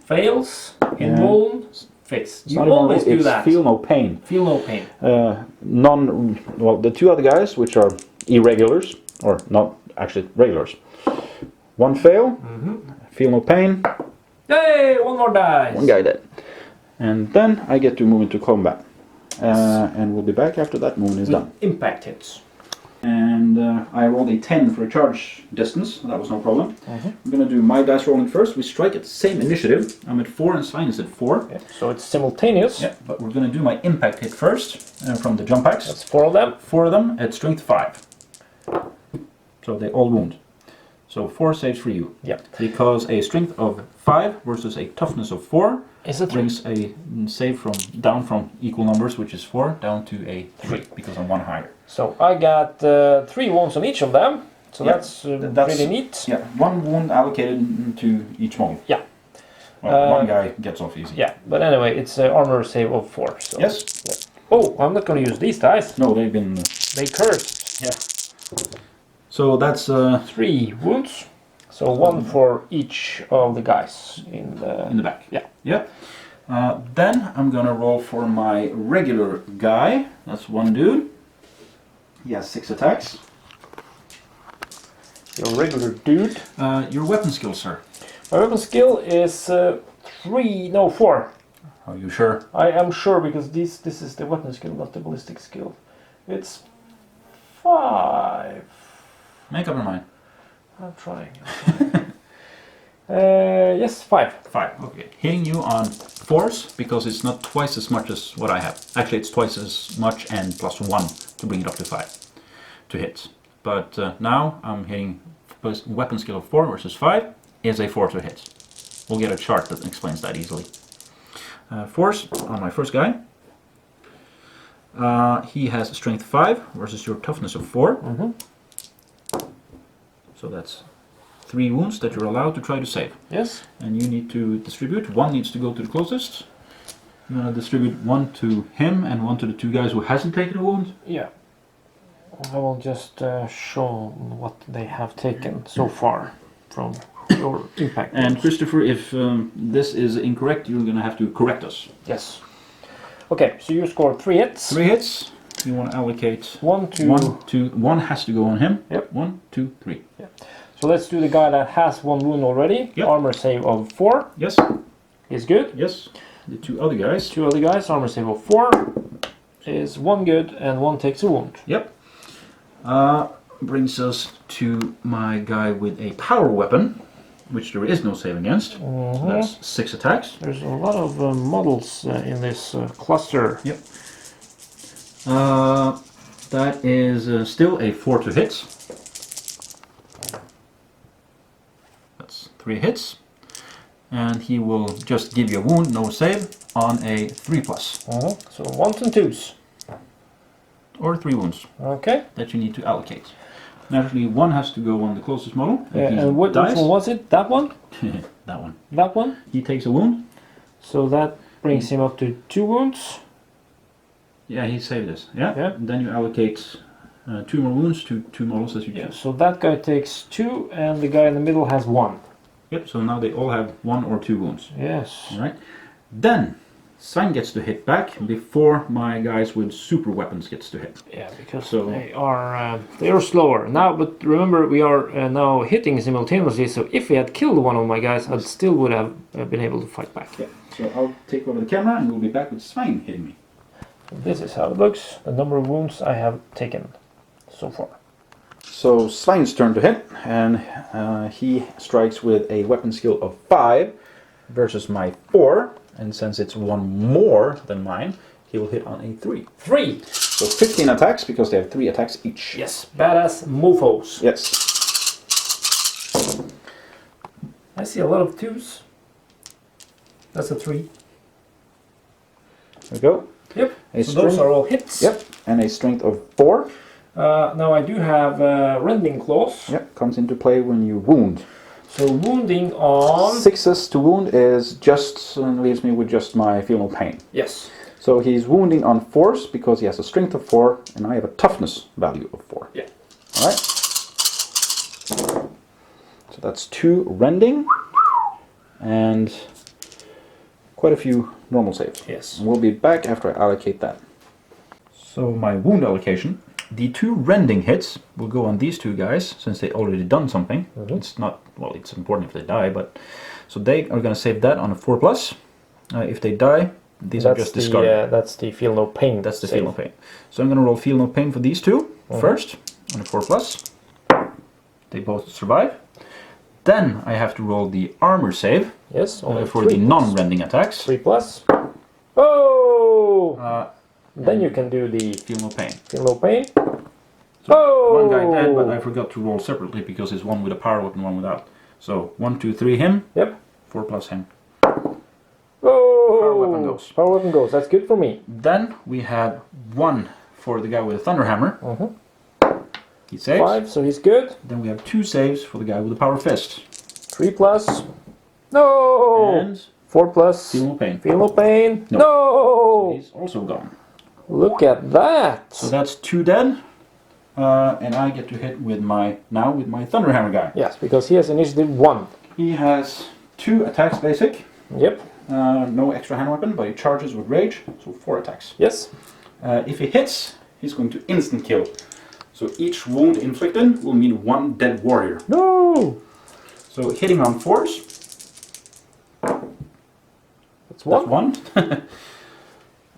Fails. Hit wound. Fits. You Not even always roll, do that. Feel no pain. Feel no pain. Well, the 2 other guys, which are irregulars, or not actually regulars. 1 fail. Feel no pain. Hey, 1 more dice. 1 guy dead. And then I get to move into combat. And we'll be back after that movement is done. Impact hits. And I rolled a 10 for a charge distance. That was no problem. I'm going to do my dice rolling first. We strike at the same initiative. I'm at 4 and Svein is at 4. Yeah, so it's simultaneous. Yeah, but we're going to do my impact hit first from the jump packs. That's 4 of them. 4 of them at strength 5. So they all wound. So 4 saves for you. Yeah. Because a strength of 5 versus a toughness of 4 Is it 3? brings a save from down from equal numbers, which is 4, down to a 3 because I'm 1 higher. So I got 3 wounds on each of them. So Yeah, that's pretty neat. Yeah, 1 wound allocated to each model. Yeah. Well, 1 guy gets off easy. Yeah, but anyway, it's an armor save of 4. So. Yes. Yeah. Oh, I'm not going to use these dice. No, they've been... They cursed. Yeah. So that's... 3 wounds. So 1 for each of the guys in the back. Yeah. Yeah. Then I'm gonna roll for my regular guy. That's 1 dude. He has 6 attacks. Your regular dude. Your weapon skill, sir. My weapon skill is 4. Are you sure? I am sure because this is the weapon skill, not the ballistic skill. It's 5. Make up your mind. I'm trying. Yes, 5. 5. Okay. Hitting you on force because it's not twice as much as what I have. Actually, it's twice as much and plus 1 to bring it up to 5 to hit. But now I'm hitting weapon skill of 4 versus 5 is a 4 to hit. We'll get a chart that explains that easily. Force on my first guy. He has strength 5 versus your toughness of 4. Mm-hmm. So that's 3 wounds that you're allowed to try to save. Yes. And you need to distribute. 1 needs to go to the closest. You're going to distribute 1 to him and 1 to the 2 guys who hasn't taken a wound. Yeah. I will just show what they have taken so far from your impact. And Christopher, if this is incorrect, you're going to have to correct us. Yes. Okay, so you scored 3 hits. 3 hits. You want to allocate 1, 2... 1 has to go on him. Yep. 1, 2, 3. Yeah. So let's do the guy that has 1 wound already. Yep. Armor save of 4. Yes. Is good. Yes. The 2 other guys. 2 other guys, armor save of 4. Is 1 good and 1 takes a wound. Yep. Brings us to my guy with a power weapon, which there is no save against. Mm-hmm. So that's 6 attacks. There's a lot of models in this cluster. Yep. That is still a 4 to hit. That's 3 hits. And he will just give you a wound, no save, on a 3+. Mm-hmm. So 1s and 2s. Or 3 wounds. Okay. That you need to allocate. Naturally, 1 has to go on the closest model. And which one was it? That one? That one. That one? He takes a wound. So that brings him up to 2 wounds. Yeah, he saved this. Yeah. Yeah. And then you allocate 2 more wounds to 2 models as you choose. So that guy takes 2 and the guy in the middle has 1. Yep, so now they all have 1 or 2 wounds. Yes. Alright. Then Svein gets to hit back before my guys with super weapons gets to hit. Yeah, because So- they are slower now. But remember, we are now hitting simultaneously. So if we had killed one of my guys, I still would have been able to fight back. Yeah. So I'll take over the camera and we'll be back with Svein hitting me. This is how it looks. The number of wounds I have taken so far. So Svein's turn to hit, and he strikes with a weapon skill of 5 versus my 4. And since it's 1 more than mine, he will hit on a 3. 3. So 15 attacks because they have 3 attacks each. Yes, badass mofos. Yes. I see a lot of 2s. That's a 3. There we go. Yep. A So those are all hits. Yep. And a strength of 4. Now I do have rending claws. Yep. Comes into play when you wound. So wounding on 6s to wound is just leaves me with just my feel no pain. yes. So he's wounding on force because he has a strength of 4 and I have a toughness value of 4. Yeah. Alright. So that's 2 rending and quite a few normal saves. Yes. And we'll be back after I allocate that. So my wound allocation. The 2 rending hits will go on these 2 guys since they already done something. Mm-hmm. It's not, well, it's important if they die, but so they are going to save that on a 4+. If they die, these are just discarded. That's the feel no pain. That's the feel no pain. So I'm going to roll feel no pain for these 2 first on a 4+. They both survive. Then I have to roll the armor save Yes. Only for the non-rending attacks. 3+. Oh. Then you can do the Feel no pain. feel no pain. So Oh. one guy dead, but I forgot to roll separately because it's one with a power weapon, one without. So 1, 2, 3 him. Yep. 4+ him. Oh. Power weapon goes. Power weapon goes. That's good for me. Then we have 1 for the guy with the thunder hammer. He saves. 5, so he's good. Then we have 2 saves for the guy with the power fist. 3 plus. No! And 4 plus. feel no pain. Feel no pain. No. No! So he's also gone. Look at that. So that's 2 dead. And I get to hit with my thunder hammer guy. Yes, because he has initiative 1. He has 2 attacks basic. Yep. No extra hand weapon, but he charges with rage, so 4 attacks. Yes. If he hits, he's going to instant kill. So each wound inflicted will mean 1 dead warrior. No! So hitting on 4s. That's 1. That's 1.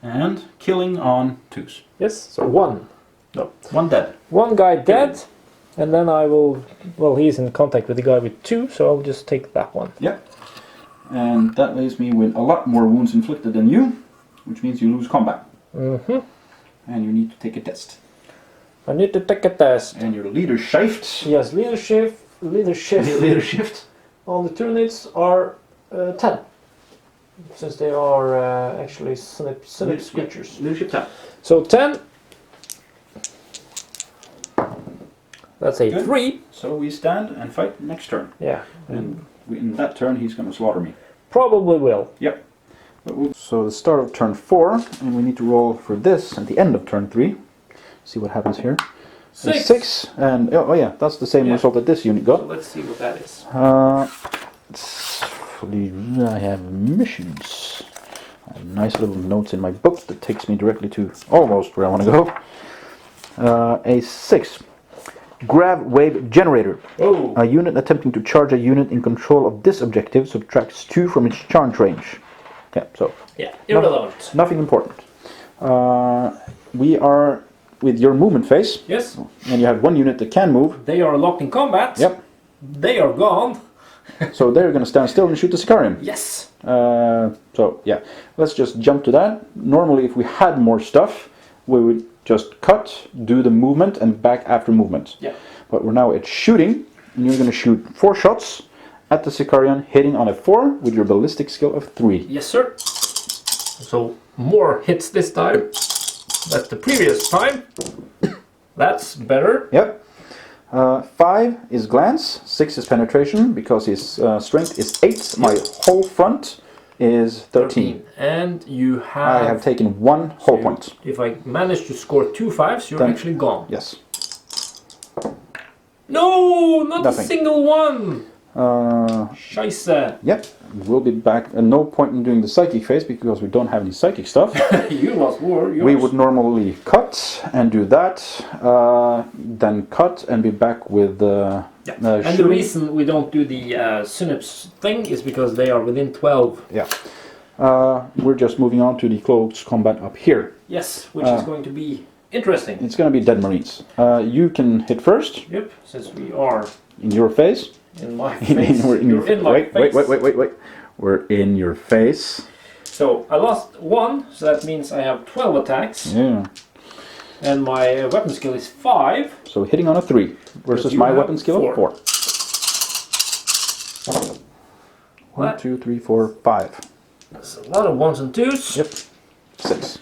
And killing on 2s. Yes, so 1. No. 1 dead. 1 guy dead, and then I will... Well, he's in contact with the guy with 2, so I'll just take that one. Yep. And that leaves me with a lot more wounds inflicted than you, which means you lose combat. And you need to take a test. I need to take a test. And your leadership. Yes, leadership on the Tyranids are 10. Since they are actually synapse creatures. Leadership 10. So 10. That's a Good. 3. So we stand and fight next turn. Yeah. And in that turn he's going to slaughter me. Probably will. Yep. So the start of turn 4, and we need to roll for this at the end of turn 3. See what happens here. 6. 6, and oh yeah, that's the same result that this unit So got. let's see what that is. I have missions. I have nice little notes in my book that takes me directly to almost where I want to go. A 6. Grav Wave Generator. Oh. A unit attempting to charge a unit in control of this objective subtracts 2 from its charge range. Yeah, so. Yeah, irrelevant. Nothing important. We are with your movement phase. Yes. And you have 1 unit that can move. They are locked in combat. Yep. They are gone. So they're going to stand still and shoot the Sicarian. Yes. So yeah, let's just jump to that. Normally if we had more stuff, we would just cut, do the movement, and back after movement. Yeah. But we're now at shooting, and you're going to shoot 4 shots at the Sicarian, hitting on a 4 with your ballistic skill of 3. Yes, sir. So more hits this time. That's the previous time. That's better. Yep. 5 is glance, 6 is penetration, because his strength is 8. My whole front is 13. And you have... I have taken 1 whole point. If I manage to score 2 5s, you're Then- actually gone. Yes. No, not Nothing. a single one. Scheisse. Yep. We'll be back. No point in doing the psychic phase because we don't have any psychic stuff. You lost war. Yours. We would normally cut and do that, then cut and be back with And the shooting. reason we don't do the synapse thing is because they are within 12. Yeah. We're just moving on to the close combat up here. Yes, which is going to be interesting. It's going to be dead marines. You can hit first Yep, since we are in your phase. in my face. We're in You're in my wait, face. wait. We're in your face. So I lost 1, so that means I have 12 attacks. Yeah. And my weapon skill is 5. So hitting on a 3 versus you my have weapon skill of 4. 1, What? 2, 3, 4, 5. That's a lot of 1s and 2s. Yep. 6.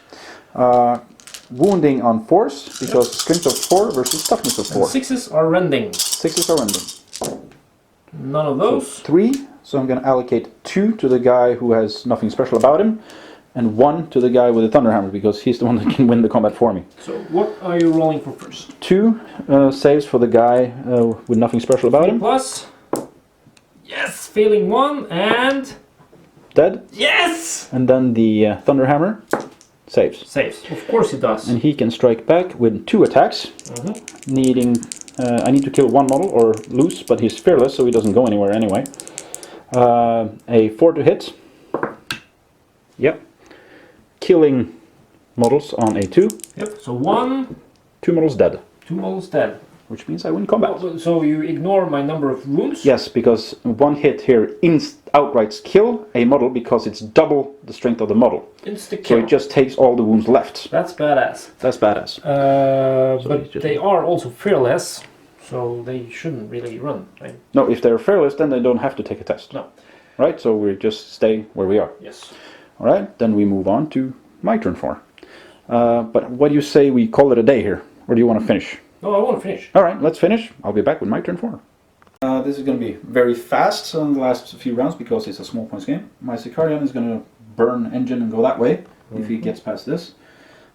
Wounding on force because strength of 4 versus toughness of 4. And 6s are rending. 6s are ending. None of those. 3. So I'm going to allocate 2 to the guy who has nothing special about him, and 1 to the guy with the thunder hammer because he's the one that can win the combat for me. So what are you rolling for first? 2 saves for the guy with nothing special about him. Plus. Yes, failing 1 and Dead. yes. And then the thunder hammer saves. Saves. Of course he does. And he can strike back with 2 attacks, needing... I need to kill 1 model or lose, but he's fearless, so he doesn't go anywhere anyway. A 4 to hit. Yep. Killing models on a 2. Yep. So 1, 2 models dead, 2 models dead. which means I win combat. So you ignore my number of wounds? Yes, because 1 hit here outright kill a model because it's double the strength of the model. Insta So kill. it just takes all the wounds left. That's badass. That's badass. But they are also fearless, so they shouldn't really run, right? No, if they're fearless, then they don't have to take a test. No. Right? So we just stay where we are. Yes. All right, then we move on to my turn 4. But what do you say we call it a day here? Or do you want to finish? No, I want to finish. All right, let's finish. I'll be back with my turn 4. This is going to be very fast in the last few rounds because it's a small points game. My Sicarian is going to burn engine and go that way if he gets past this.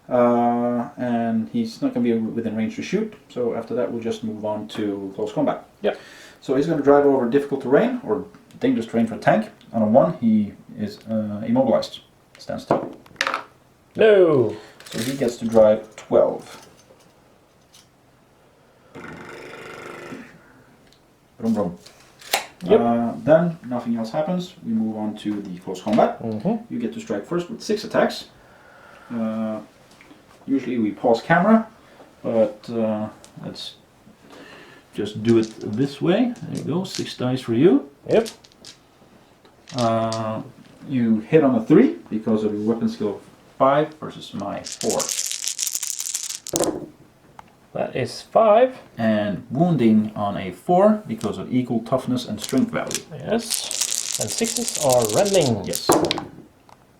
And he's not going to be within range to shoot, so after that we'll just move on to close combat. Yep. So he's going to drive over difficult terrain, or dangerous terrain for a tank. On a 1 he is immobilized, stands still. No! So he gets to drive 12. Brum brum. Yep. Then nothing else happens, we move on to the close combat. You get to strike first with 6 attacks. Usually we pause camera, but let's just do it this way. There you go, 6 dice for you. Yep. You hit on a 3 because of your weapon skill 5 versus my 4. That is 5. And wounding on a 4 because of equal toughness and strength value. Yes. And 6s are rending. Yes.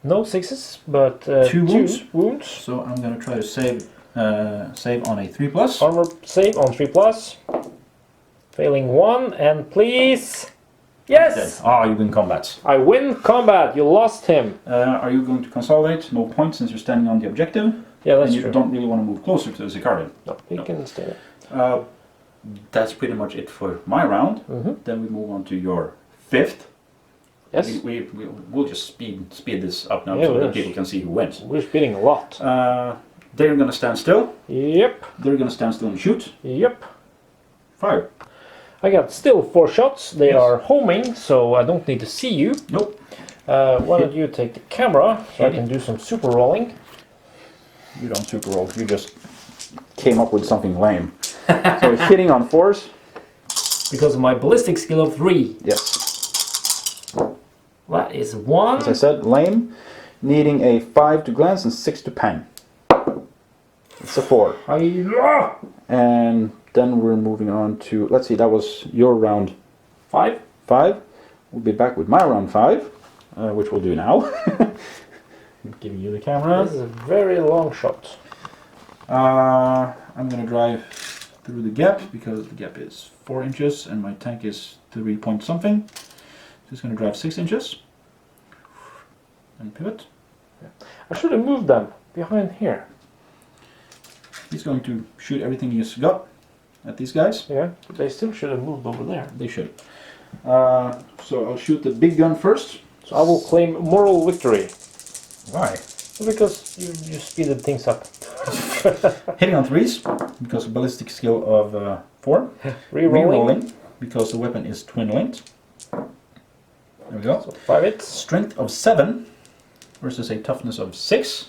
No 6s, but 2 wounds. So So I'm going to try to save on a 3+. armor save on 3+. Failing 1, and please... Yes! Ah, you win combat. I win combat. You lost him. Are you going to consolidate? No point since you're standing on the objective. Yeah, that's and you true. don't really want to move closer to the Sicarian. No, he can stay there. That's pretty much it for my round. Then we move on to your 5th. Yes. We'll just speed this up now Yeah, so that yes. people can see who wins. We're speeding a lot. They're going to stand still. Yep. They're going to stand still and shoot. Yep. Fire. I got still 4 shots. They Yes. are homing, so I don't need to see you. Nope. Why don't you take the camera so I Hit it. can do some super rolling? You don't super roll. You just came up with something lame. So hitting on 4s. Because of my ballistic skill of 3. Yes. That is 1. As I said, lame. Needing a 5 to glance and 6 to pen. It's a 4. And then we're moving on to, let's see, that was your round 5. 5. We'll be back with my round 5, which we'll do now. Giving you the camera. This is a very long shot. I'm going to drive through the gap because the gap is 4 inches and my tank is 3 point something. Just going to drive 6 inches and pivot. I should have moved them behind here. He's going to shoot everything he's got at these guys. Yeah, but they still should have moved over there. They should. So I'll shoot the big gun first. So I will claim moral victory. Why? Because you speeded things up. Hitting on 3s because of ballistic skill of 4. Rerolling. because the weapon is twin linked. There we go. So 5 hits. Strength of 7 versus a toughness of 6.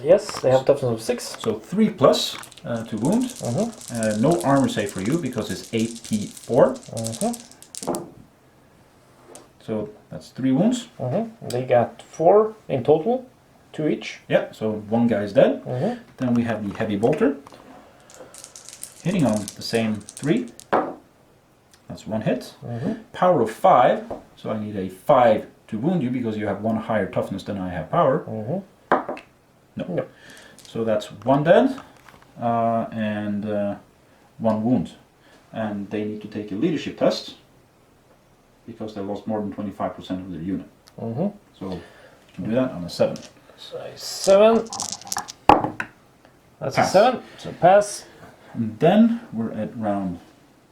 Yes, they have toughness of 6. So 3 plus to wound. No armor save for you because it's AP 4. So that's 3 wounds. They got 4 in total, 2 each. Yeah, so 1 guy is dead. Then we have the heavy bolter. Hitting on the same 3. That's 1 hit. Power of 5. So I need a 5 to wound you because you have 1 higher toughness than I have power. No. So that's 1 dead and 1 wound. And they need to take a leadership test because they lost more than 25% of their unit. So you can do that on a 7. So 7. That's Pass. a 7. So pass. And then we're at round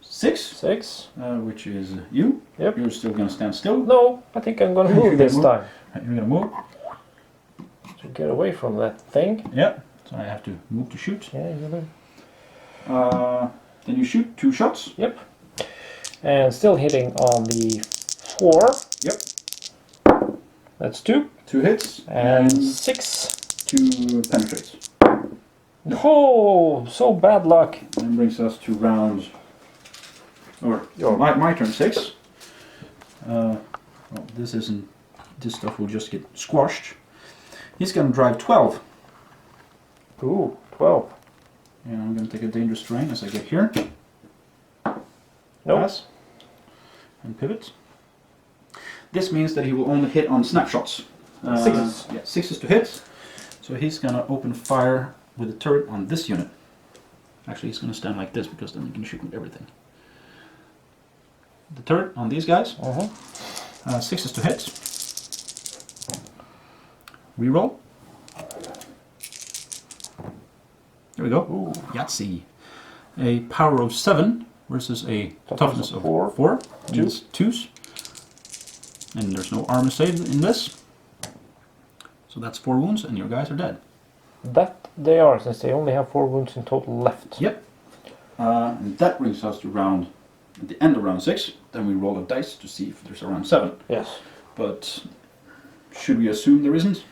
6. 6. Which is you. Yep. You're still going to stand still. No, I think I'm gonna move this time You're going to move. to get away from that thing. Yeah. So I have to move to shoot. Yeah, you do. Then you shoot 2 shots. Yep. And still hitting on the 4. Yep. That's 2. 2 hits. And 6. 2 penetrates. Oh, so bad luck. And brings us to round, or my turn 6. Well, this stuff will just get squashed. He's going to drive 12. Ooh, 12. And I'm going to take a dangerous terrain as I get here. Nope. Pass. And pivot. This means that he will only hit on snapshots. Sixes. Yeah, 6s to hit. So he's gonna open fire with a turret on this unit. Actually, he's gonna stand like this because then he can shoot with everything. The turret on these guys. 6s to hit. Reroll. There we go. Ooh. Yahtzee. A power of 7 versus a toughness of 4. Means 2s. And there's no armor save in this. So that's 4 wounds, and your guys are dead. That they are, since they only have 4 wounds in total left. Yep. And that brings us to at the end of round 6. Then we roll a dice to see if there's a round 7. Yes. But should we assume there isn't?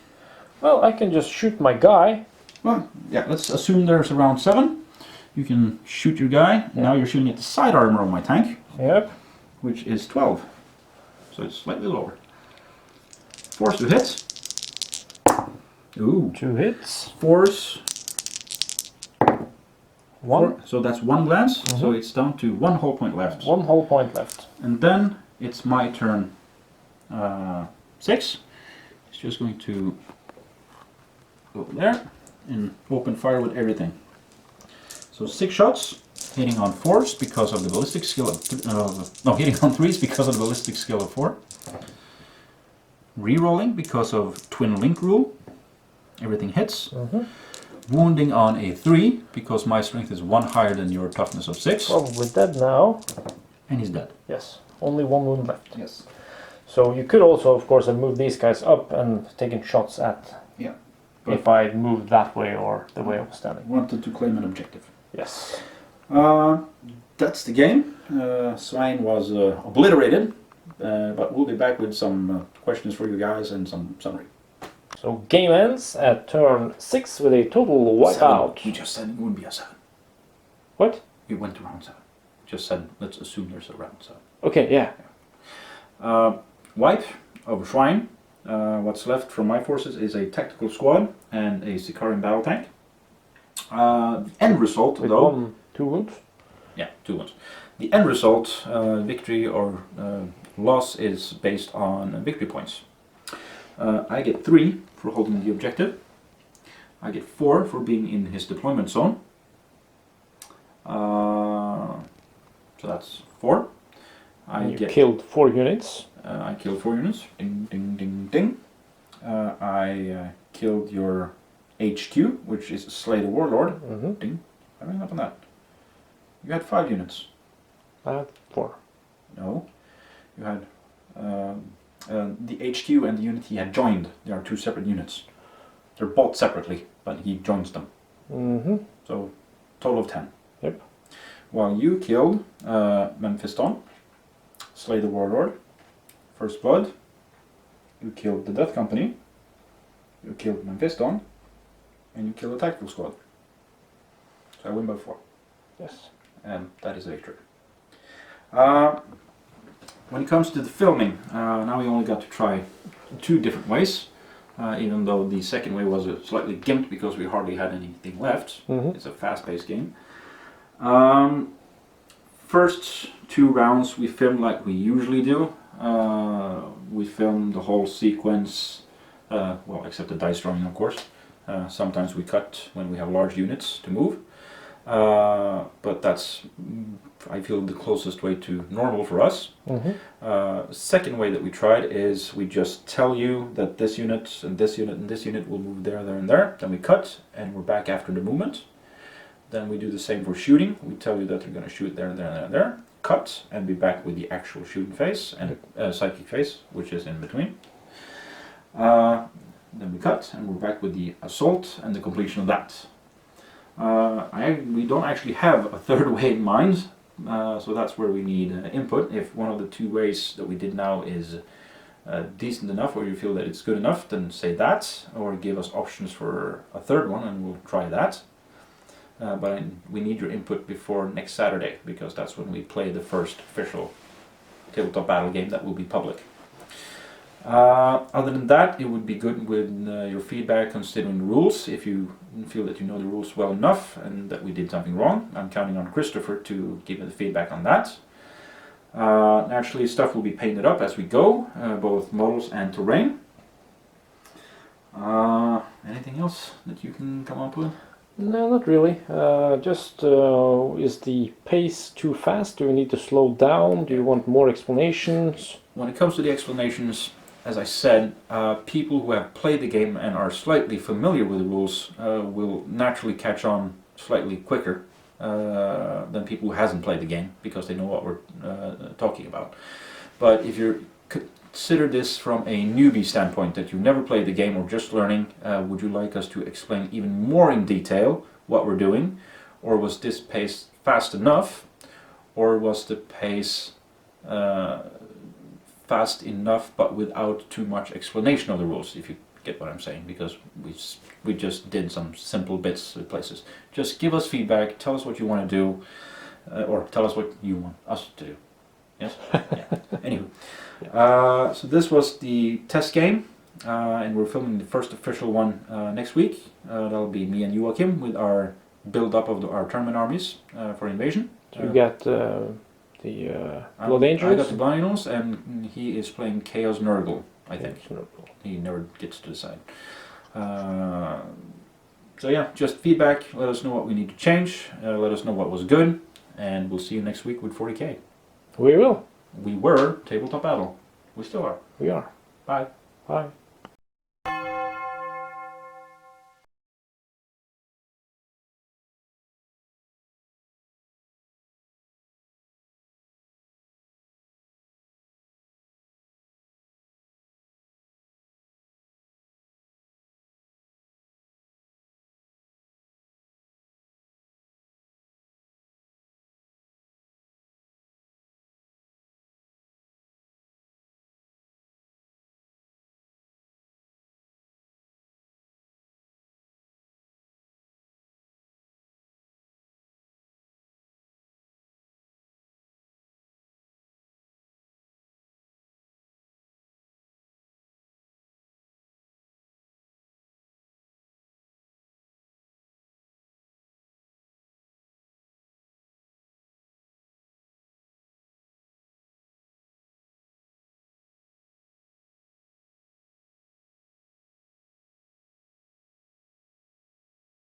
Well, I can just shoot my guy. Well, yeah, let's assume there's a round 7. You can shoot your guy. Yeah. Now you're shooting at the side armor of my tank. Yep. Which is 12. So it's slightly lower. 4s to hit. Ooh. 2 hits. 4s. 1. 4. So that's 1 glance. So it's down to 1 whole point left. 1 whole point left. And then it's my turn 6. It's just going to go there and open fire with everything. So 6 shots, hitting on 4s because of the ballistic skill of no, hitting on 3s because of the ballistic skill of 4. Rerolling because of twin link rule. Everything hits. Wounding on a 3 because my strength is 1 higher than your toughness of 6. Probably dead now. And he's dead. Yes. Only 1 wound left. Yes. So you could also, of course, have moved these guys up and taken shots at. Yeah. If I moved that way or the way I was standing. Wanted to claim an objective. Yes. That's the game. Svein was obliterated, but we'll be back with some questions for you guys and some summary. So game ends at turn 6 with a total wipeout. You just said it wouldn't be a 7. What? You went to round 7. Just said, let's assume there's a round 7. Okay, yeah. Wipe of Shrine. What's left from my forces is a tactical squad and a Sicarian battle tank. The end result, with though... 2 wounds? Yeah, 2 wounds. The end result, victory or loss, is based on victory points. I get 3 for holding the objective. I get 4 for being in his deployment zone. So that's 4. You killed 4 units. I killed 4 units. Ding, ding, ding, ding. I killed your HQ, which is Slay the Warlord. Ding. I mean, up on that. You had 5 units. I had 4. No. You had the HQ and the unit he had joined. They are 2 separate units. They're bought separately, but he joins them. So, total of 10. Yep. While you killed Mephiston, Slay the Warlord, First Blood, you killed the Death Company, you killed Mephiston, and you killed the Tactical Squad. So I win by 4. Yes. And that is a victory. When it comes to the filming, now we only got to try 2 different ways, even though the second way was slightly gimped because we hardly had anything left. It's a fast-paced game. First 2 rounds we filmed like we usually do. We filmed the whole sequence, well, except the dice drawing, of course. Sometimes we cut when we have large units to move. But that's, I feel, the closest way to normal for us. Second way that we tried is we just tell you that this unit and this unit and this unit will move there, there and there. Then we cut and we're back after the movement. Then we do the same for shooting. We tell you that they're going to shoot there, there, there, and there. Cut and be back with the actual shooting phase and psychic phase, which is in between. Then we cut and we're back with the assault and the completion of that. We don't actually have a third way in mind, so that's where we need input. If one of the 2 ways that we did now is decent enough, or you feel that it's good enough, then say that, or give us options for a third one and we'll try that. But we need your input before next Saturday, because that's when we play the first official tabletop battle game that will be public. Other than that, it would be good with your feedback considering the rules. If you feel that you know the rules well enough and that we did something wrong, I'm counting on Christopher to give me the feedback on that. Naturally, stuff will be painted up as we go, both models and terrain. Anything else that you can come up with? No, not really. Just is the pace too fast? Do we need to slow down? Do you want more explanations? When it comes to the explanations, as I said, people who have played the game and are slightly familiar with the rules will naturally catch on slightly quicker than people who hasn't played the game, because they know what we're talking about. But if you consider this from a newbie standpoint, that you've never played the game or just learning, would you like us to explain even more in detail what we're doing? Or was this pace fast enough? Or was the pace fast enough but without too much explanation of the rules, if you get what I'm saying? Because we just did some simple bits of places. Just give us feedback, tell us what you want to do, or tell us what you want us to do. Yes? Yeah. Anywho. So this was the test game, and we're filming the first official one next week. That'll be me and Joachim with our build-up of our tournament armies for invasion. So you got the Blood Angels? I got the Blood Angels, and he is playing Chaos Nurgle, I think. He never gets to decide. So yeah, just feedback, let us know what we need to change, let us know what was good, and we'll see you next week with 40k. We will. We were Tabletop Battle. We still are. We are. Bye. Bye.